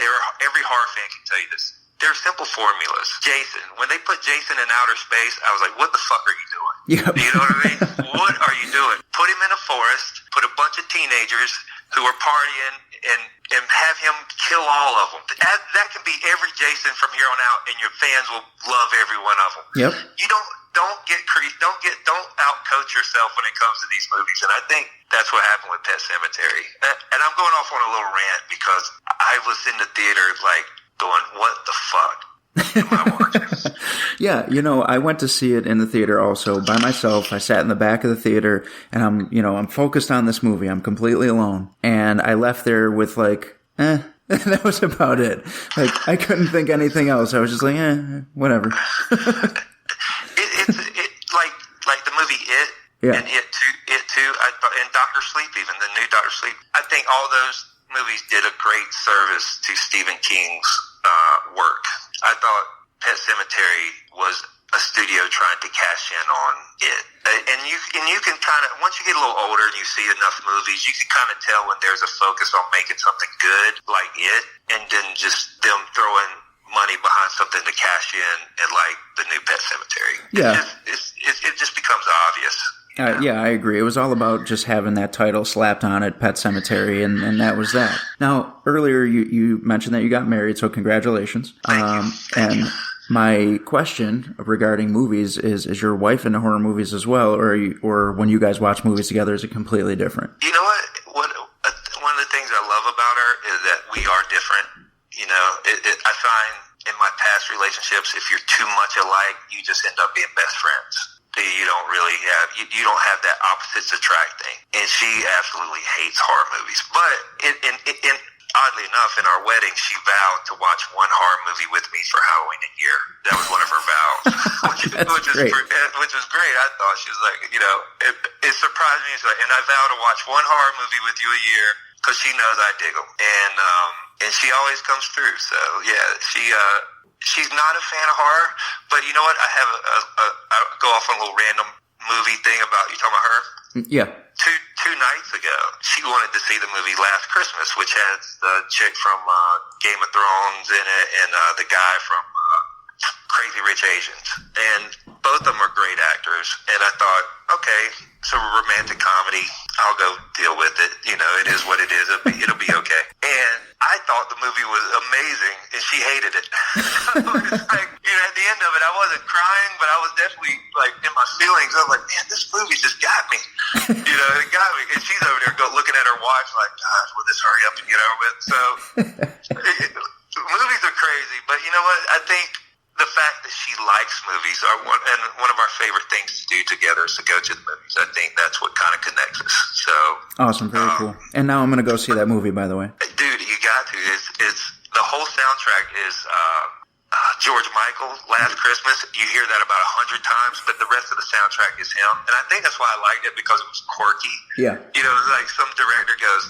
every horror fan can tell you this. They're simple formulas. Jason, when they put Jason in outer space, I was like, what the fuck are you doing? Yep. You know what I mean? What are you doing? Put him in a forest, put a bunch of teenagers who are partying, and have him kill all of them. That can be every Jason from here on out, and your fans will love every one of them. Yep. You don't outcoach yourself when it comes to these movies, and I think that's what happened with Pet Cemetery. And I'm going off on a little rant because I was in the theater like going, what the fuck am I watching? Yeah, I went to see it in the theater also by myself. I sat in the back of the theater, and I'm focused on this movie. I'm completely alone, and I left there with like, that was about it. Like, I couldn't think anything else. I was just like, whatever. It's like the movie It, yeah. And It Too, I thought, and Dr. Sleep, even the new Dr. Sleep. I think all those movies did a great service to Stephen King's work. I thought Pet Cemetery was a studio trying to cash in on it, and you can kind of, once you get a little older and you see enough movies, you can kind of tell when there's a focus on making something good like It, and then just them throwing money behind something to cash in, and like the new Pet Cemetery. Yeah, it just becomes obvious. Yeah, I agree. It was all about just having that title slapped on it, Pet Cemetery, and that was that. Now, earlier you mentioned that you got married, so congratulations. Thank you. My question regarding movies is your wife into horror movies as well, or when you guys watch movies together, is it completely different? You know what? One of the things I love about her is that we are different. I find in my past relationships, if you're too much alike, you just end up being best friends. You don't really you don't have that opposites attract thing. And she absolutely hates horror movies. But oddly enough, in our wedding, she vowed to watch one horror movie with me for Halloween a year. That was one of her vows, which was great. I thought she was like, it surprised me. She's like, and I vow to watch one horror movie with you a year because she knows I dig them, and she always comes through. So yeah, she's not a fan of horror, but you know what? I have I go off on a little random movie thing about, you talking about her? Yeah. Two nights ago, she wanted to see the movie Last Christmas, which has the chick from Game of Thrones in it, and the guy from Crazy Rich Asians. And both of them are great actors. And I thought, okay, it's a romantic comedy. I'll go deal with it. It is what it is. It'll be okay. And I thought the movie was amazing, and she hated it. It's like, at the end of it, I wasn't crying, but I was definitely like in my feelings. I was like, man, this movie just got me. It got me. And she's over there looking at her watch like, gosh, will this hurry up and get over with? So movies are crazy, but you know what? I think the fact that she likes movies and one of our favorite things to do together is to go to the movies. I think that's what kind of connects us. So awesome, very cool. And now I'm going to go see that movie, by the way. Dude, you got to. It's the whole soundtrack is George Michael, Last Christmas. You hear that about 100 times, but the rest of the soundtrack is him. And I think that's why I liked it, because it was quirky. Yeah. Like some director goes,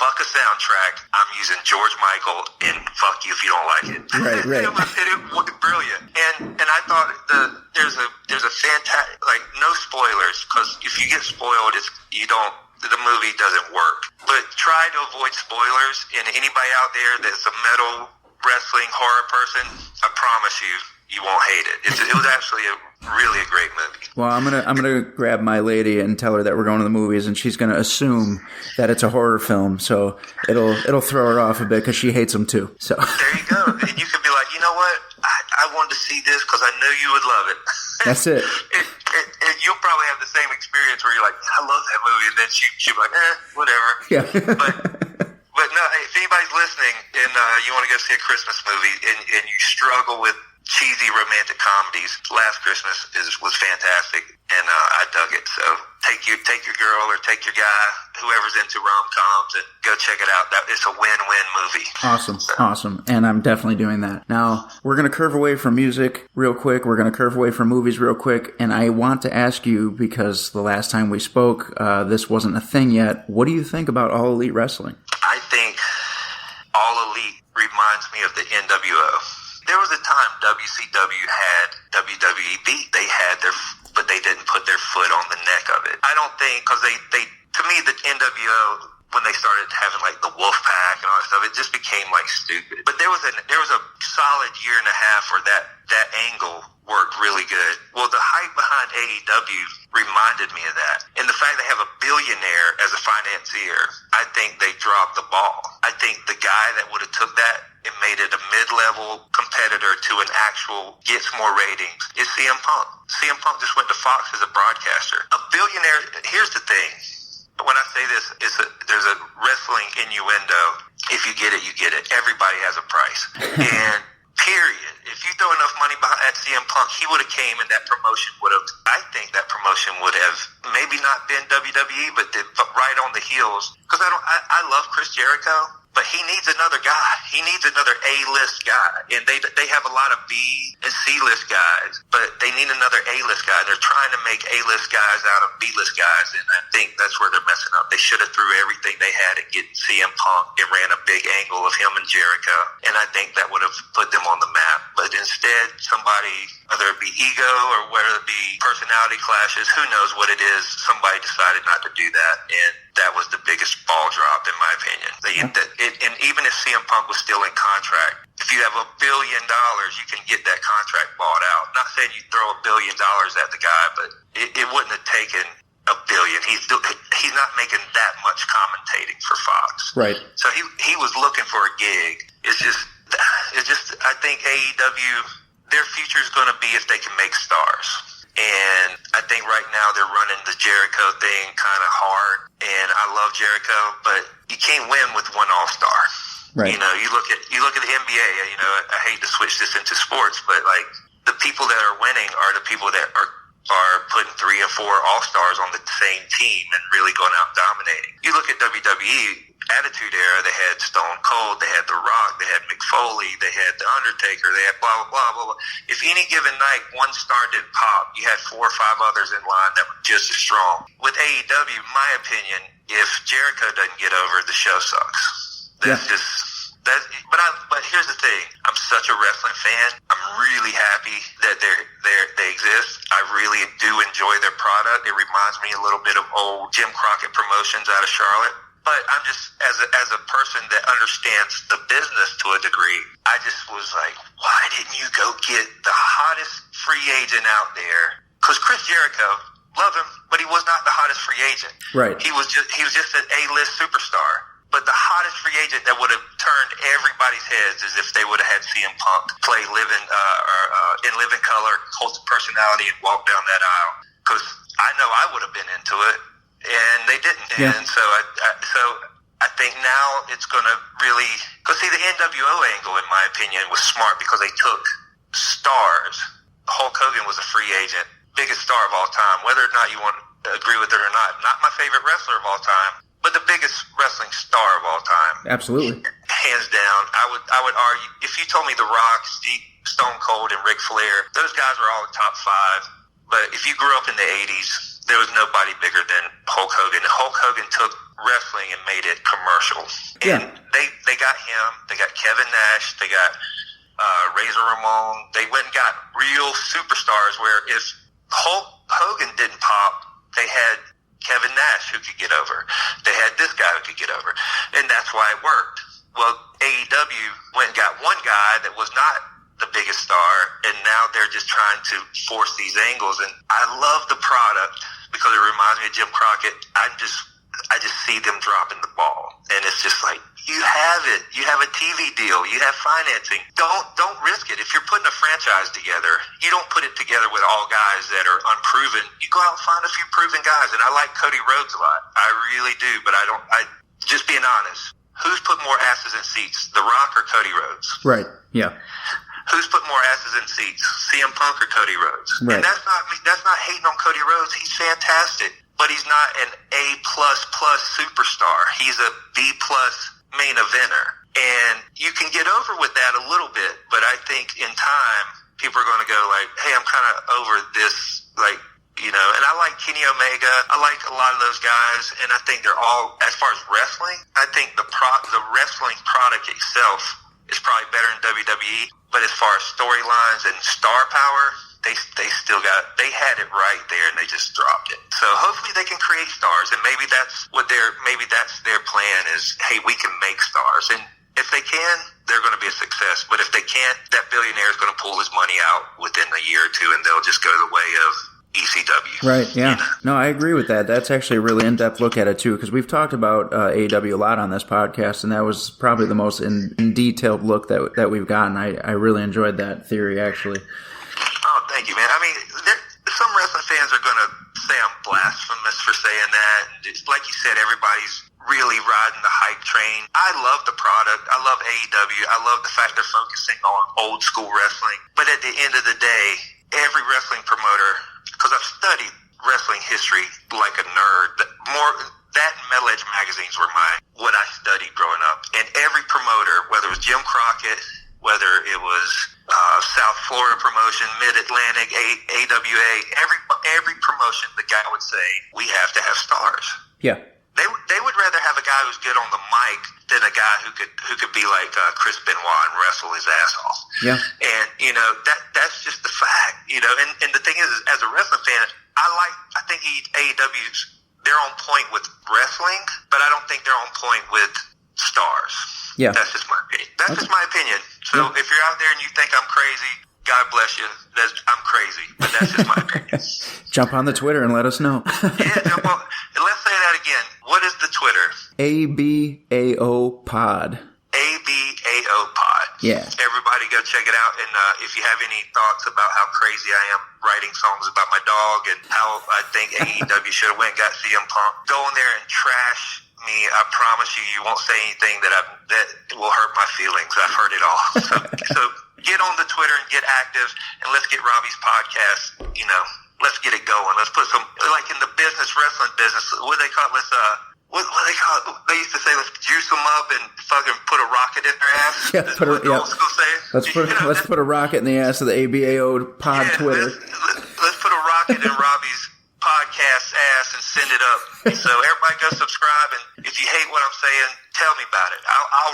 fuck a soundtrack, I'm using George Michael, and fuck you if you don't like it. Right. It was brilliant. And I thought there's a fantastic, like, no spoilers, because if you get spoiled, the movie doesn't work. But try to avoid spoilers, and anybody out there that's a metal wrestling horror person, I promise you won't hate it. It was actually really a great movie. Well, I'm gonna grab my lady and tell her that we're going to the movies, and she's gonna assume that it's a horror film, so it'll throw her off a bit because she hates them too. So there you go. And you could be like, you know what? I wanted to see this because I knew you would love it. That's it. And you'll probably have the same experience where you're like, I love that movie, and then she'll be like, whatever. Yeah. But no, if anybody's listening and you want to go see a Christmas movie and you struggle with cheesy romantic comedies, Last Christmas was fantastic, and I dug it. So take your girl or take your guy, whoever's into rom-coms, and go check it out. It's a win-win movie. Awesome. And I'm definitely doing that. Now, we're going to curve away from music real quick. We're going to curve away from movies real quick. And I want to ask you, because the last time we spoke, this wasn't a thing yet. What do you think about All Elite Wrestling? I think All Elite reminds me of the NWO. There was a time WCW had WWE beat. But they didn't put their foot on the neck of it. I don't think, because they to me, the NWO, when they started having like the Wolf Pack and all that stuff, it just became like stupid. But there was a solid year and a half where that angle worked really good. Well, the hype behind AEW reminded me of that. And the fact they have a billionaire as a financier, I think they dropped the ball. I think the guy that would have took that and made it a mid-level competitor to an actual gets more ratings is CM Punk. CM Punk just went to Fox as a broadcaster. A billionaire, here's the thing. When I say this, there's a wrestling innuendo. If you get it, you get it. Everybody has a price. And period. If you throw enough money at CM Punk, he would have came and that promotion would have, I think that promotion would have maybe not been WWE, but right on the heels. Because I love Chris Jericho, but he needs another guy. He needs another A-list guy. And they have a lot of B and C-list guys, but they need another A-list guy. They're trying to make A-list guys out of B-list guys, and I think that's where they're messing up. They should have threw everything they had at getting CM Punk and ran a big angle of him and Jericho, and I think that would have put them on the map. But instead, somebody, whether it be ego or whether it be personality clashes, who knows what it is, somebody decided not to do that, and that was the biggest ball drop, in my opinion. And even if CM Punk was still in contract, if you have $1 billion, you can get that contract bought out. Not saying you throw $1 billion at the guy, but it wouldn't have taken $1 billion. He's not making that much commentating for Fox. Right. So he was looking for a gig. It's just I think AEW, their future is going to be if they can make stars. And I think right now they're running the Jericho thing kind of hard. And I love Jericho, but you can't win with one all-star. Right. You know, you look at the NBA. You know, I hate to switch this into sports, but like the people that are winning are the people that are putting 3 or 4 all-stars on the same team and really going out dominating. You look at WWE. Attitude Era, they had Stone Cold, they had The Rock, they had Mick Foley, they had The Undertaker, they had blah, blah, blah, blah, blah. If any given night one star didn't pop, you had 4 or 5 others in line that were just as strong. With AEW, my opinion, if Jericho doesn't get over, the show sucks. But here's the thing. I'm such a wrestling fan. I'm really happy that they exist. I really do enjoy their product. It reminds me a little bit of old Jim Crockett Promotions out of Charlotte. But I'm just, as a person that understands the business to a degree, I just was like, why didn't you go get the hottest free agent out there? Because Chris Jericho, love him, but he was not the hottest free agent. Right. He was just an A-list superstar. But the hottest free agent that would have turned everybody's heads is if they would have had CM Punk play in Living Color, hold the personality, and walk down that aisle. Because I know I would have been into it. And they didn't. Yeah. And so I think now it's going to really, because see, the NWO angle, in my opinion, was smart because they took stars. Hulk Hogan was a free agent, biggest star of all time, whether or not you want to agree with it or not my favorite wrestler of all time, but the biggest wrestling star of all time. Absolutely. Hands down. I would argue, if you told me The Rock, Stone Cold, and Ric Flair, those guys were all in top 5. But if you grew up in the 80s, there was nobody bigger than Hulk Hogan. And Hulk Hogan took wrestling and made it commercial. Yeah. And they got him. They got Kevin Nash. They got Razor Ramon. They went and got real superstars where if Hulk Hogan didn't pop, they had Kevin Nash who could get over. They had this guy who could get over. And that's why it worked. Well, AEW went and got one guy that was not the biggest star, and now they're just trying to force these angles. And I love the product because it reminds me of Jim Crockett. I just see them dropping the ball, and it's just like, you have it. You have a TV deal. You have financing. Don't risk it. If you're putting a franchise together, you don't put it together with all guys that are unproven. You go out and find a few proven guys, and I like Cody Rhodes a lot. I really do, but I just being honest. Who's put more asses in seats, The Rock or Cody Rhodes? Right. Yeah. Who's put more asses in seats, CM Punk or Cody Rhodes? Right. And that's not hating on Cody Rhodes. He's fantastic, but he's not an A++ superstar. He's a B+ main eventer. And you can get over with that a little bit, but I think in time, people are going to go like, hey, I'm kind of over this, like, you know, and I like Kenny Omega. I like a lot of those guys, and I think they're all, as far as wrestling, I think the wrestling product itself is probably better in WWE, but as far as storylines and star power, they had it right there, and they just dropped it. So hopefully they can create stars, and maybe that's their plan is, hey, we can make stars. And if they can, they're going to be a success. But if they can't, that billionaire is going to pull his money out within a year or two, and they'll just go the way of ECW. Right, yeah. No, I agree with that. That's actually a really in-depth look at it, too, because we've talked about AEW a lot on this podcast, and that was probably the most in-detailed look that we've gotten. I really enjoyed that theory, actually. Oh, thank you, man. I mean, some wrestling fans are going to say I'm blasphemous for saying that. It's like you said, everybody's really riding the hype train. I love the product. I love AEW. I love the fact they're focusing on old school wrestling. But at the end of the day, every wrestling promoter, because I've studied wrestling history like a nerd, that and Metal Edge magazines were what I studied growing up. And every promoter, whether it was Jim Crockett, whether it was South Florida promotion, Mid-Atlantic, AWA, every promotion, the guy would say, we have to have stars. Yeah. They would rather have a guy who's good on the mic than a guy who could be like Chris Benoit and wrestle his ass off. Yeah. And you know that's just the fact. You know, and the thing is, as a wrestling fan, I think AEW's they're on point with wrestling, but I don't think they're on point with stars. Yeah. That's just my opinion. Just my opinion. So if you're out there and you think I'm crazy, God bless you. I'm crazy, but that's just my opinion. Jump on the Twitter and let us know. Yeah, jump on. And let's say that again. What is the Twitter? ABAO Pod. ABAO Pod. Yeah. Everybody go check it out. And if you have any thoughts about how crazy I am writing songs about my dog and how I think AEW should have went and got CM Punk, go in there and trash me. I promise you won't say anything that will hurt my feelings. I've heard it all. So get on the Twitter and get active, and let's get Robbie's podcast, you know, let's get it going. Let's put some, like in the wrestling business, what do they call it? What do they call it? They used to say, let's juice them up and fucking put a rocket in their ass. Yeah, old school saying. Let's put a rocket in the ass of the ABAO Pod Twitter. Let's put a rocket in Robbie's podcast ass and send it up. So everybody go subscribe, and if you hate what I'm saying, tell me about it. I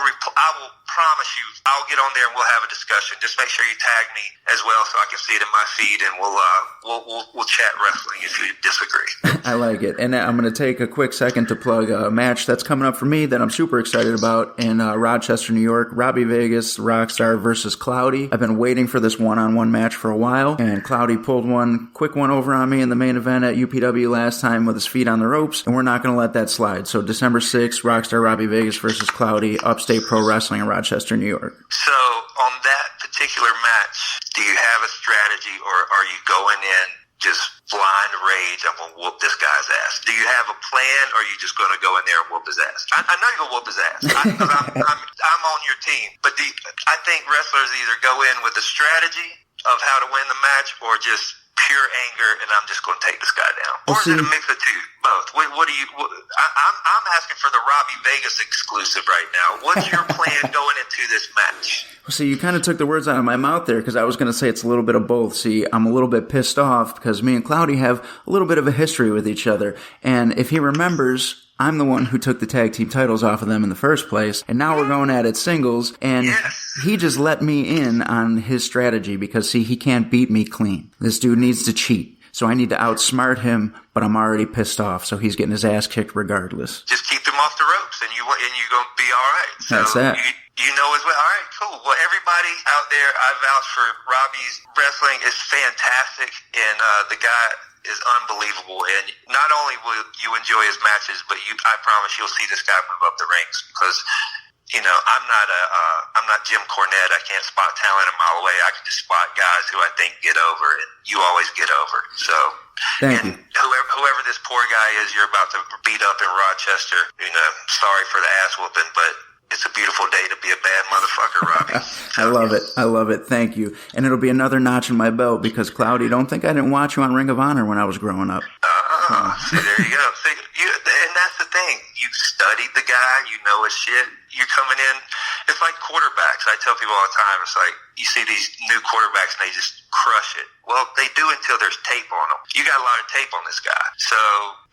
will promise you I'll get on there and we'll have a discussion. Just make sure you tag me as well so I can see it in my feed, and we'll chat wrestling if you disagree. I like it. And I'm going to take a quick second to plug a match that's coming up for me that I'm super excited about in Rochester, New York. Robbie Vegas, Rockstar versus Cloudy. I've been waiting for this one-on-one match for a while, and Cloudy pulled one quick one over on me in the main event at UPW last time with his feet on the ropes, and we're not going to let that slide. So December 6th, Rockstar Robbie Vegas versus Cloudy, Upstate Pro Wrestling in Rochester, New York. So on that particular match, do you have a strategy, or are you going in just blind rage? I'm going to whoop this guy's ass. Do you have a plan, or are you just going to go in there and whoop his ass? I know you're going to whoop his ass. I'm on your team. But I think wrestlers either go in with a strategy of how to win the match, or just pure anger, and I'm just going to take this guy down. Or is it a mix of two? Both. I'm asking for the Robbie Vegas exclusive right now. What's your plan going into this match? Well, see, you kind of took the words out of my mouth there, because I was going to say it's a little bit of both. See, I'm a little bit pissed off because me and Cloudy have a little bit of a history with each other. And if he remembers, I'm the one who took the tag team titles off of them in the first place, and now we're going at it singles, and he just let me in on his strategy because, see, he can't beat me clean. This dude needs to cheat, so I need to outsmart him, but I'm already pissed off, so he's getting his ass kicked regardless. Just keep the him off the ropes, and you're gonna be all right. So that's it. You know as well. All right, cool. Well, everybody out there, I vouch for Robbie's wrestling is fantastic, and the guy is unbelievable. And not only will you enjoy his matches, but I promise you'll see this guy move up the ranks because. I'm not Jim Cornette. I can't spot talent a mile away. I can just spot guys who I think get over, and you always get over. So, Thank you. Whoever this poor guy is you're about to beat up in Rochester, sorry for the ass whooping, but it's a beautiful day to be a bad motherfucker, Robbie. I love it. I love it. Thank you. And it'll be another notch in my belt because, Cloudy, don't think I didn't watch you on Ring of Honor when I was growing up. See, there you go. See, and that's the thing. You studied the guy. You know his shit. You're coming in. It's like quarterbacks. I tell people all the time, it's like you see these new quarterbacks and they just crush it. Well, they do until there's tape on them. You got a lot of tape on this guy. So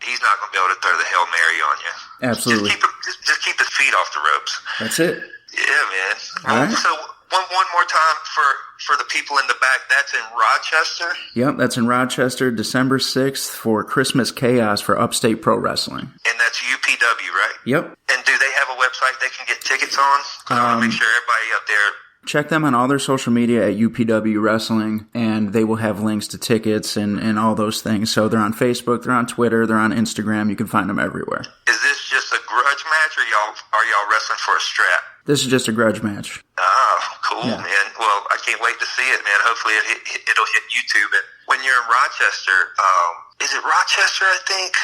he's not going to be able to throw the Hail Mary on you. Absolutely. Just keep his feet off the ropes. That's it. Yeah, man. All right. So one more time for the people in the back. That's in Rochester? Yep, that's in Rochester, December 6th for Christmas Chaos for Upstate Pro Wrestling. And that's UPW, right? Yep. And do they have a website they can get tickets on? I want to make sure everybody up there... Check them on all their social media at UPW Wrestling, and they will have links to tickets and all those things. So they're on Facebook, they're on Twitter, they're on Instagram. You can find them everywhere. Is this just a grudge match, or are y'all wrestling for a strap? This is just a grudge match. Oh, cool, Yeah. man. Well, I can't wait to see it, man. Hopefully it'll hit YouTube. And when you're in Rochester, is it Rochester, I think?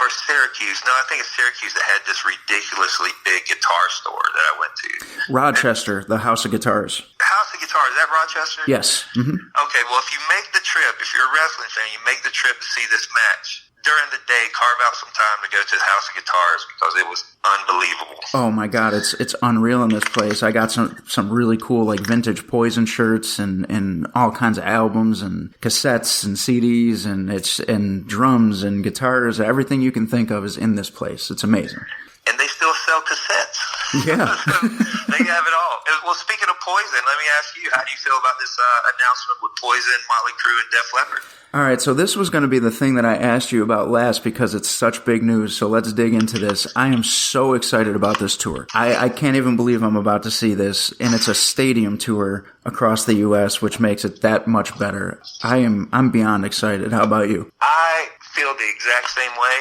Or Syracuse? No, I think it's Syracuse that had this ridiculously big guitar store that I went to. Rochester, the House of Guitars. House of Guitar, is that Rochester? Yes. Mm-hmm. Okay, well, if you make the trip, if you're a wrestling fan, you make the trip to see this match, during the day, carve out some time to go to the House of Guitars because it was unbelievable. Oh my God, it's unreal in this place. I got some really cool like vintage Poison shirts and all kinds of albums and cassettes and CDs and drums and guitars. Everything you can think of is in this place. It's amazing. And they still sell cassettes. Yeah. So they have it all. Well, speaking of Poison, let me ask you, how do you feel about this announcement with Poison, Motley Crue, and Def Leppard? All right, so this was going to be the thing that I asked you about last because it's such big news, so let's dig into this. I am so excited about this tour. I can't even believe I'm about to see this, and it's a stadium tour across the U.S., which makes it that much better. I'm beyond excited. How about you? I feel the exact same way,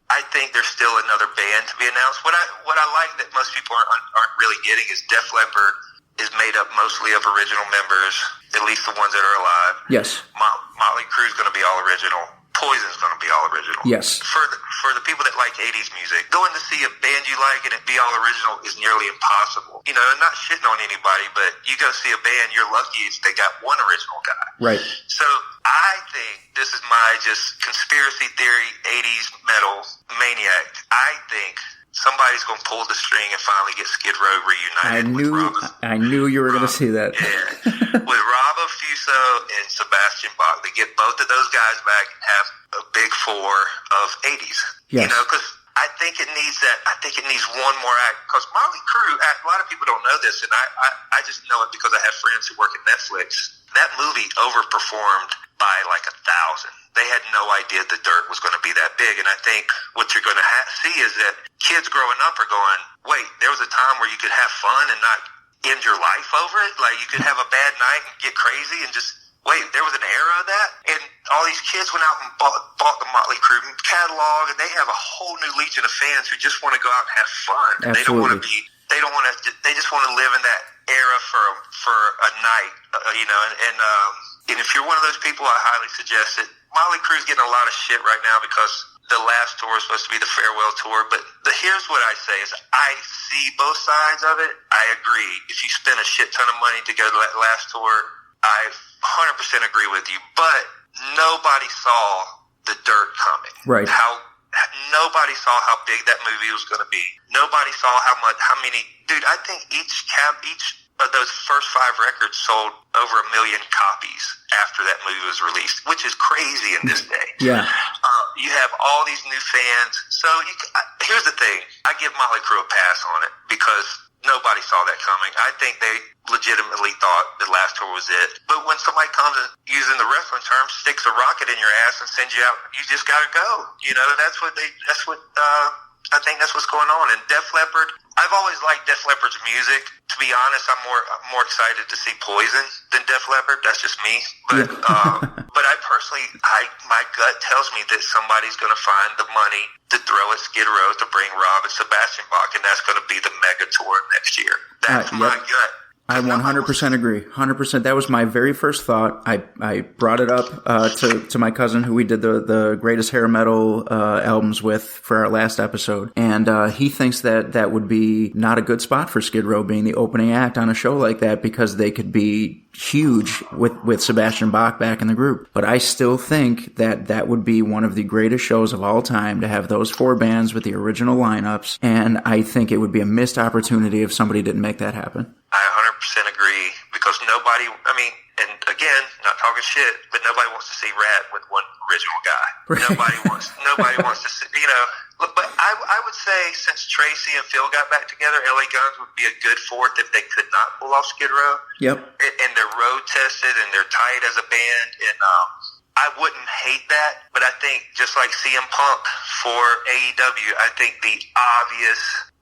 I think there's still another band to be announced. What I like that most people aren't really getting is Def Leppard is made up mostly of original members, at least the ones that are alive. Yes. Motley Crue is going to be all original. Poison's going to be all original. Yes. For the people that like 80s music, going to see a band you like and it be all original is nearly impossible. You know, I'm not shitting on anybody, but you go see a band, you're lucky if they got one original guy. Right. So I think this is my just conspiracy theory, 80s metal maniac. I think somebody's going to pull the string and finally get Skid Row reunited. I knew you were going to see that. Yeah. With Rob Fuso and Sebastian Bach, they get both of those guys back and have a big four of 80s. Yes. You know, because I think it needs that. I think it needs one more act. Because Motley Crue, a lot of people don't know this, and I just know it because I have friends who work at Netflix. That movie overperformed by like 1,000. They had no idea the Dirt was going to be that big. And I think what you're going to see is that kids growing up are going, wait, there was a time where you could have fun and not end your life over it? Like you could have a bad night and get crazy and just, wait, there was an era of that? And all these kids went out and bought the Motley Crue catalog, and they have a whole new legion of fans who just want to go out and have fun. Absolutely. They just want to live in that era for a night, and if you're one of those people, I highly suggest it. Motley Crue's getting a lot of shit right now because the last tour is supposed to be the farewell tour, but here's what I say is I see both sides of it. I agree. If you spend a shit ton of money to go to that last tour, I 100% agree with you, but nobody saw the Dirt coming. Right. Nobody saw how big that movie was going to be. Nobody saw how many. Dude, I think each of those first 5 records sold over 1 million copies after that movie was released, which is crazy in this day. Yeah. You have all these new fans. So here's the thing. I give Motley Crue a pass on it because nobody saw that coming. I think they legitimately thought the last tour was it. But when somebody comes and, using the wrestling term, sticks a rocket in your ass and sends you out, you just got to go. You know, that's what I think that's what's going on. And Def Leppard, I've always liked Def Leppard's music. To be honest, I'm more excited to see Poison than Def Leppard. That's just me. But but I personally, my gut tells me that somebody's going to find the money to throw at Skid Row to bring Rob and Sebastian Bach, and that's going to be the mega tour next year. That's my gut. I 100% agree. 100%. That was my very first thought. I brought it up to my cousin who we did the greatest hair metal albums with for our last episode, and he thinks that would be not a good spot for Skid Row being the opening act on a show like that, because they could be huge with Sebastian Bach back in the group. But I still think that would be one of the greatest shows of all time to have those four bands with the original lineups, and I think it would be a missed opportunity if somebody didn't make that happen. I 100% agree, because nobody, I mean, and again, not talking shit, but nobody wants to see Rat with one original guy. Right. Nobody wants to see, look, but I would say since Tracy and Phil got back together, LA Guns would be a good fourth if they could not pull off Skid Row. Yep. And they're road tested and they're tight as a band, and I wouldn't hate that, but I think just like CM Punk for AEW, I think the obvious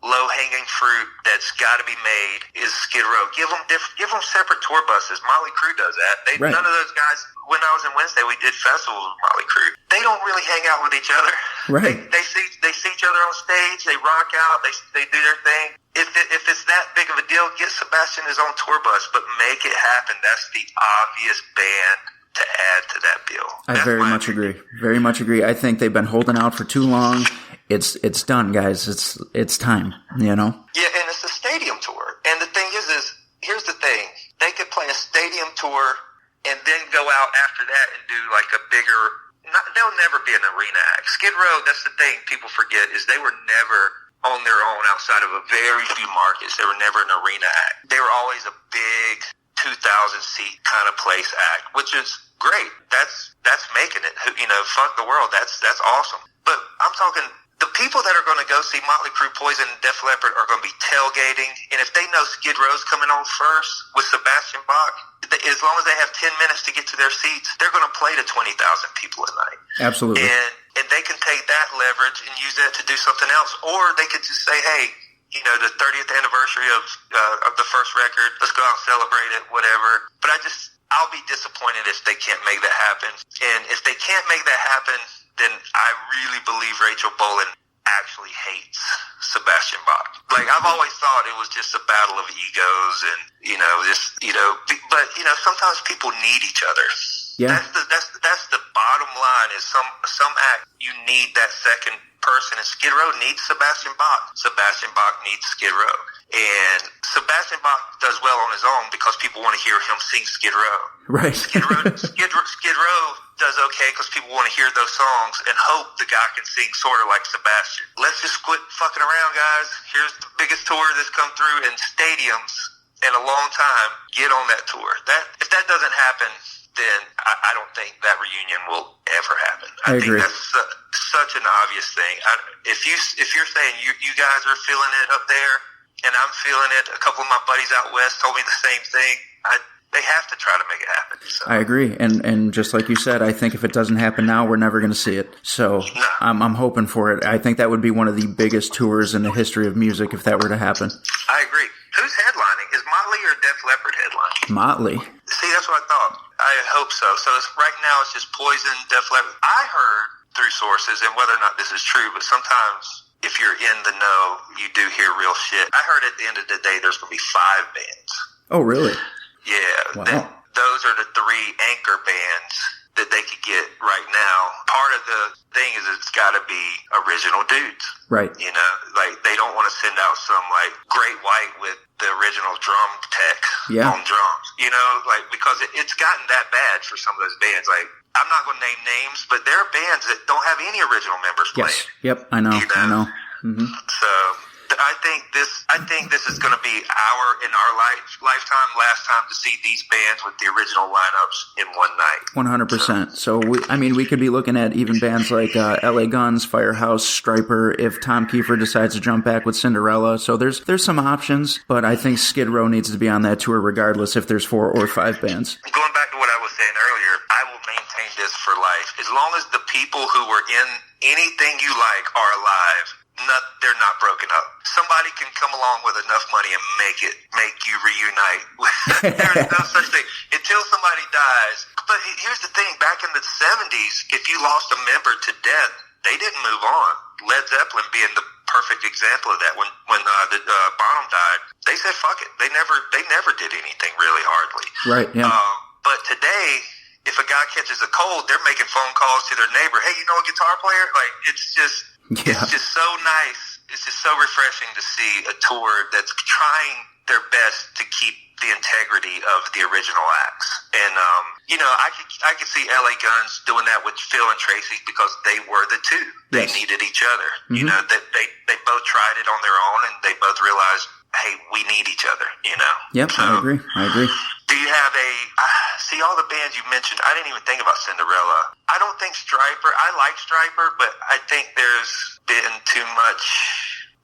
low-hanging fruit that's got to be made is Skid Row. Give them separate tour buses. Motley Crue does that. Right. None of those guys. When I was in Wednesday, we did festivals with Motley Crue. They don't really hang out with each other. Right. They see each other on stage. They rock out. They do their thing. If it's that big of a deal, get Sebastian his own tour bus, but make it happen. That's the obvious band to add to that bill. I very much agree. Very much agree. I think they've been holding out for too long. It's done, guys. It's time, Yeah, and it's a stadium tour. And the thing is here's the thing. They could play a stadium tour and then go out after that and do like a bigger, they'll never be an arena act. Skid Row, that's the thing people forget, is they were never on their own outside of a very few markets. They were never an arena act. They were always a big 2,000 seat kind of place act, which is great. That's making it, fuck the world. That's awesome. But I'm talking, the people that are going to go see Motley Crue, Poison, and Def Leppard are going to be tailgating, and if they know Skid Row's coming on first with Sebastian Bach, as long as they have 10 minutes to get to their seats, they're going to play to 20,000 people a night. Absolutely. And they can take that leverage and use that to do something else, or they could just say, hey, the 30th anniversary of the first record, let's go out and celebrate it, whatever. But I'll be disappointed if they can't make that happen. And if they can't make that happen, then I really believe Rachel Bolan actually hates Sebastian Bach. Like, I've always thought it was just a battle of egos and, but sometimes people need each other. Yeah. That's the bottom line, is some act, you need that second person, and Skid Row needs Sebastian Bach. Sebastian Bach needs Skid Row. And Sebastian Bach does well on his own because people want to hear him sing Skid Row. Right. Skid Row does okay because people want to hear those songs and hope the guy can sing sort of like Sebastian. Let's just quit fucking around, guys. Here's the biggest tour that's come through in stadiums in a long time. Get on that tour. If that doesn't happen, then I don't think that reunion will ever happen. I agree. think that's such an obvious thing. If you're saying you guys are feeling it up there, and I'm feeling it, a couple of my buddies out west told me the same thing. They have to try to make it happen. So. I agree, and just like you said, I think if it doesn't happen now, we're never going to see it. So no. I'm hoping for it. I think that would be one of the biggest tours in the history of music if that were to happen. I agree. Who's headlining? Is Motley or Def Leppard headlining? Motley. See, that's what I thought. I hope so. So right now it's just Poison, Def Leppard. I heard through sources, and whether or not this is true, but sometimes if you're in the know, you do hear real shit. I heard at the end of the day there's going to be 5 bands. Oh, really? Yeah. Wow. Those are the 3 anchor bands that they could get right now. Part of the thing is it's got to be original dudes. Right. Like they don't want to send out some like Great White with the original drum tech on drums. Because it's gotten that bad for some of those bands. Like, I'm not going to name names, but there are bands that don't have any original members playing. Yes. Yep. I know. Mm-hmm. So I think this is going to be in our lifetime last time to see these bands with the original lineups in one night. 100%. So we could be looking at even bands like LA Guns, Firehouse, Stryper, if Tom Kiefer decides to jump back with Cinderella. So there's some options, but I think Skid Row needs to be on that tour regardless if there's 4 or 5 bands. Going back to what I was saying earlier, I will maintain this for life. As long as the people who were in anything you like are alive, they're not broken up. Somebody can come along with enough money and make you reunite. There's no such thing until somebody dies. But here's the thing: back in the 70s, if you lost a member to death, they didn't move on. Led Zeppelin being the perfect example of that. When Bonham died, they said fuck it. They never did anything really hardly. Right. Yeah. But today, if a guy catches a cold, they're making phone calls to their neighbor. Hey, you know a guitar player? Like it's just so nice. It's just so refreshing to see a tour that's trying their best to keep the integrity of the original acts. And I could see LA Guns doing that with Phil and Tracy because they were the two. They needed each other. Mm-hmm. You know, they both tried it on their own, and they both realized, hey, we need each other. You know. Yep, so, I agree. Do you have see all the bands you mentioned? I didn't even think about Cinderella. I don't think Stryper. I like Stryper, but I think there's been too much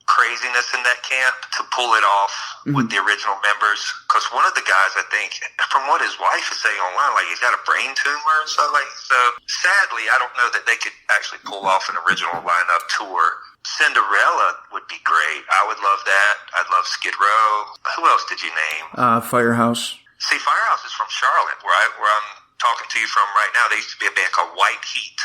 craziness in that camp to pull it off with the original members. Because one of the guys, I think, from what his wife is saying online, like he's got a brain tumor and stuff. Like, so sadly, I don't know that they could actually pull off an original lineup tour. Cinderella would be great. I would love that. I'd love Skid Row. Who else did you name? Firehouse. See, Firehouse is from Charlotte, where I'm talking to you from right now. There used to be a band called White Heat,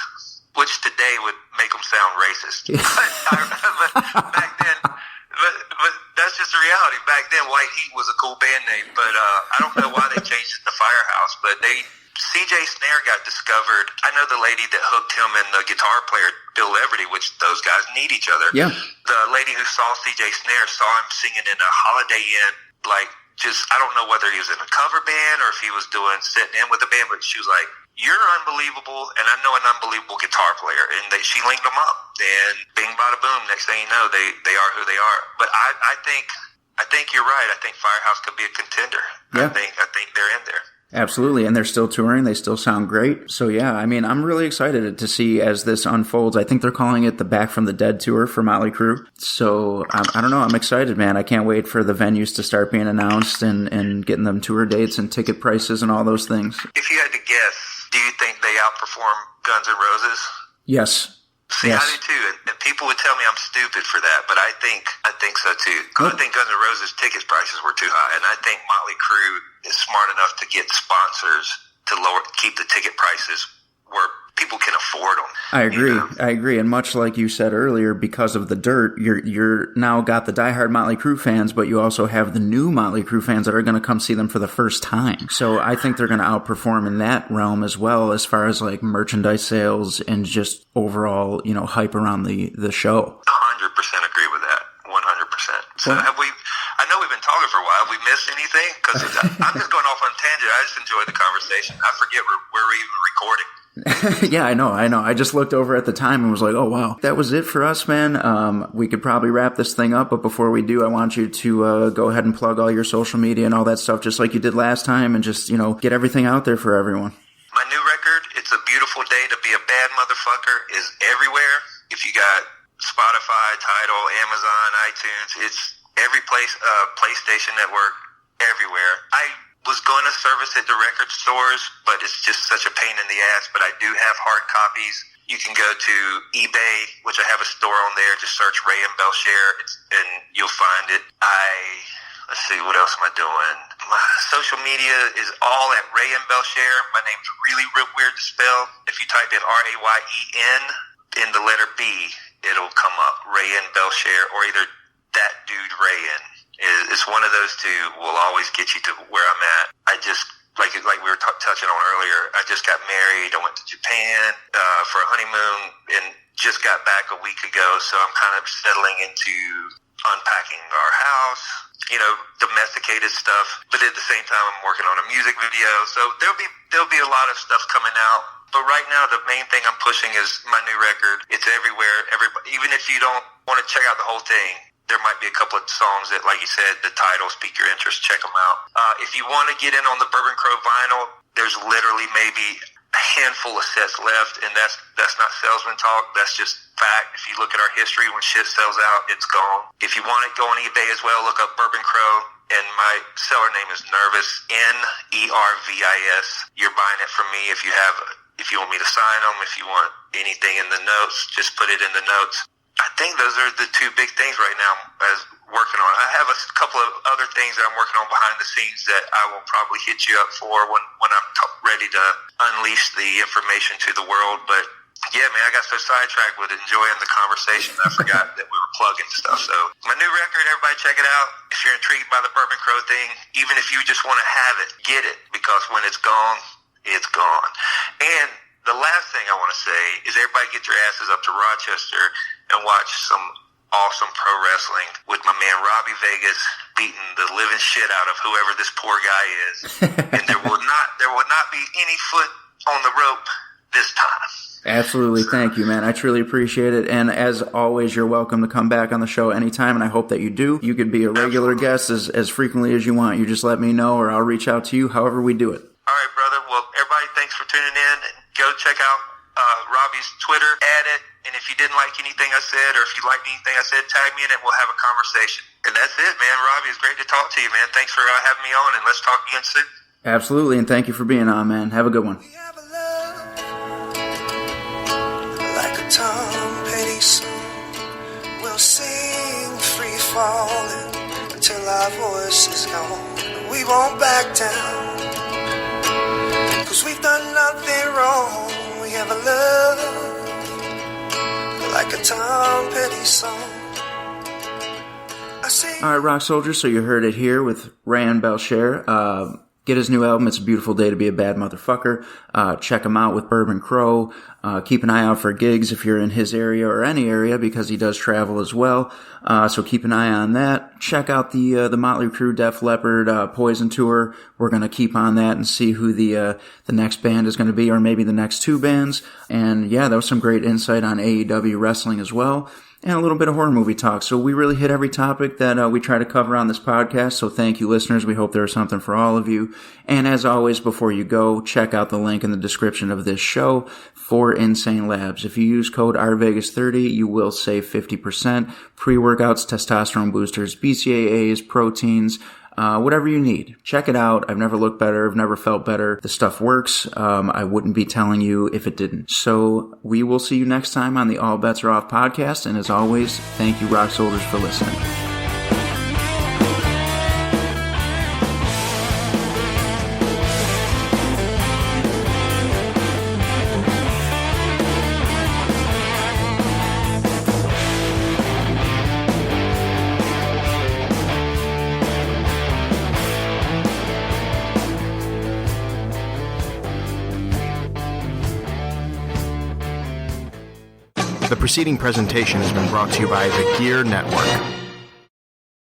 which today would make them sound racist. but back then, but that's just the reality. Back then, White Heat was a cool band name, but I don't know why they changed it to Firehouse. But CJ Snare got discovered. I know the lady that hooked him and the guitar player, Bill Leverty, which those guys need each other. Yeah. The lady who saw CJ Snare saw him singing in a Holiday Inn, like, I don't know whether he was in a cover band or if he was sitting in with the band, but she was like, you're unbelievable, and I know an unbelievable guitar player. And she linked them up, and bing, bada, boom, next thing you know, they are who they are. But I think you're right. I think Firehouse could be a contender. Yeah. I think they're in there. Absolutely, and they're still touring. They still sound great. So yeah, I mean, I'm really excited to see as this unfolds. I think they're calling it the Back from the Dead tour for Motley Crue. So I don't know. I'm excited, man. I can't wait for the venues to start being announced and getting them tour dates and ticket prices and all those things. If you had to guess, do you think they outperform Guns N' Roses? Yes. See, yes. I do too, and people would tell me I'm stupid for that, but I think so too. I think Guns N' Roses ticket prices were too high, and I think Motley Crue is smart enough to get sponsors to keep the ticket prices where people can afford them. I agree. You know? I agree. And much like you said earlier, because of the dirt, you're now got the diehard Motley Crue fans, but you also have the new Motley Crue fans that are going to come see them for the first time. So I think they're going to outperform in that realm as well, as far as like merchandise sales and just overall, hype around the show. 100% agree with that. 100%. So I know we've been talking for a while. Have we missed anything? Because I'm just going off on a tangent. I just enjoy the conversation. I forget where we're even recording. Yeah, I know. I just looked over at the time and was like, oh, wow. That was it for us, man. We could probably wrap this thing up, but before we do, I want you to go ahead and plug all your social media and all that stuff, just like you did last time, and just, get everything out there for everyone. My new record, It's a Beautiful Day to Be a Bad Motherfucker, is everywhere. If you got Spotify, Tidal, Amazon, iTunes, it's every place, PlayStation Network, everywhere. I was going to service it to record stores, but it's just such a pain in the ass. But I do have hard copies. You can go to eBay, which I have a store on there. Just search Rayen Belcher, and you'll find it. Let's see, what else am I doing? My social media is all at Rayen Belcher. My name's really weird to spell. If you type in Rayen in the letter B, it'll come up, Rayen Belcher, or either That Dude Rayen. It's one of those two will always get you to where I'm at. I just, like we were touching on earlier, I just got married. I went to Japan for a honeymoon and just got back a week ago. So I'm kind of settling into unpacking our house, domesticated stuff. But at the same time, I'm working on a music video. So there'll be a lot of stuff coming out. But right now, the main thing I'm pushing is my new record. It's everywhere. Even if you don't want to check out the whole thing, there might be a couple of songs that, like you said, the title pique your interest. Check them out. If you want to get in on the Bourbon Crow vinyl, there's literally maybe a handful of sets left, and that's not salesman talk. That's just fact. If you look at our history, when shit sells out, it's gone. If you want it, go on eBay as well. Look up Bourbon Crow, and my seller name is Nervous, Nervis. You're buying it from me. If you want me to sign them, if you want anything in the notes, just put it in the notes. I think those are the two big things right now as working on. I have a couple of other things that I'm working on behind the scenes that I will probably hit you up for when I'm ready to unleash the information to the world. But yeah, man, I got so sidetracked with enjoying the conversation, I forgot that we were plugging stuff. So my new record, everybody check it out. If you're intrigued by the Bourbon Crow thing, even if you just want to have it, get it, because when it's gone, it's gone. And the last thing I want to say is everybody get your asses up to Rochester and watch some awesome pro wrestling with my man Robbie Vegas beating the living shit out of whoever this poor guy is. And there will not be any foot on the rope this time. Absolutely. Thank you, man. I truly appreciate it. And as always, you're welcome to come back on the show anytime, and I hope that you do. You could be a regular guest as frequently as you want. You just let me know, or I'll reach out to you, however we do it. All right, brother. Well, everybody, thanks for tuning in. Go check out Robbie's Twitter, add it, and if you didn't like anything I said, or if you liked anything I said, tag me in it, and we'll have a conversation. And that's it, man. Robbie, it's great to talk to you, man. Thanks for having me on, and let's talk again soon. Absolutely, and thank you for being on, man. Have a good one. We have a love like a Tom Petty song. We'll sing free falling until our voice is gone. We won't back down, 'cause we've done nothing wrong. We have a love like a Tom Petty song. All right, Rock Soldiers, so you heard it here with Rayen Belcher. Get his new album, It's a Beautiful Day to Be a Bad Motherfucker. Check him out with Bourbon Crow. Keep an eye out for gigs if you're in his area or any area, because he does travel as well. So keep an eye on that. Check out the Motley Crue, Def Leppard, Poison tour. We're going to keep on that and see who the next band is going to be, or maybe the next two bands. And yeah, that was some great insight on AEW wrestling as well. And a little bit of horror movie talk. So we really hit every topic that we try to cover on this podcast. So thank you, listeners. We hope there was something for all of you. And as always, before you go, check out the link in the description of this show for Insane Labs. If you use code RVegas30, you will save 50%. Pre-workouts, testosterone boosters, BCAAs, proteins, whatever you need. Check it out. I've never looked better. I've never felt better. The stuff works. I wouldn't be telling you if it didn't. So we will see you next time on the All Bets Are Off podcast. And as always, thank you, Rock Soldiers, for listening. The preceding presentation has been brought to you by the Gear Network.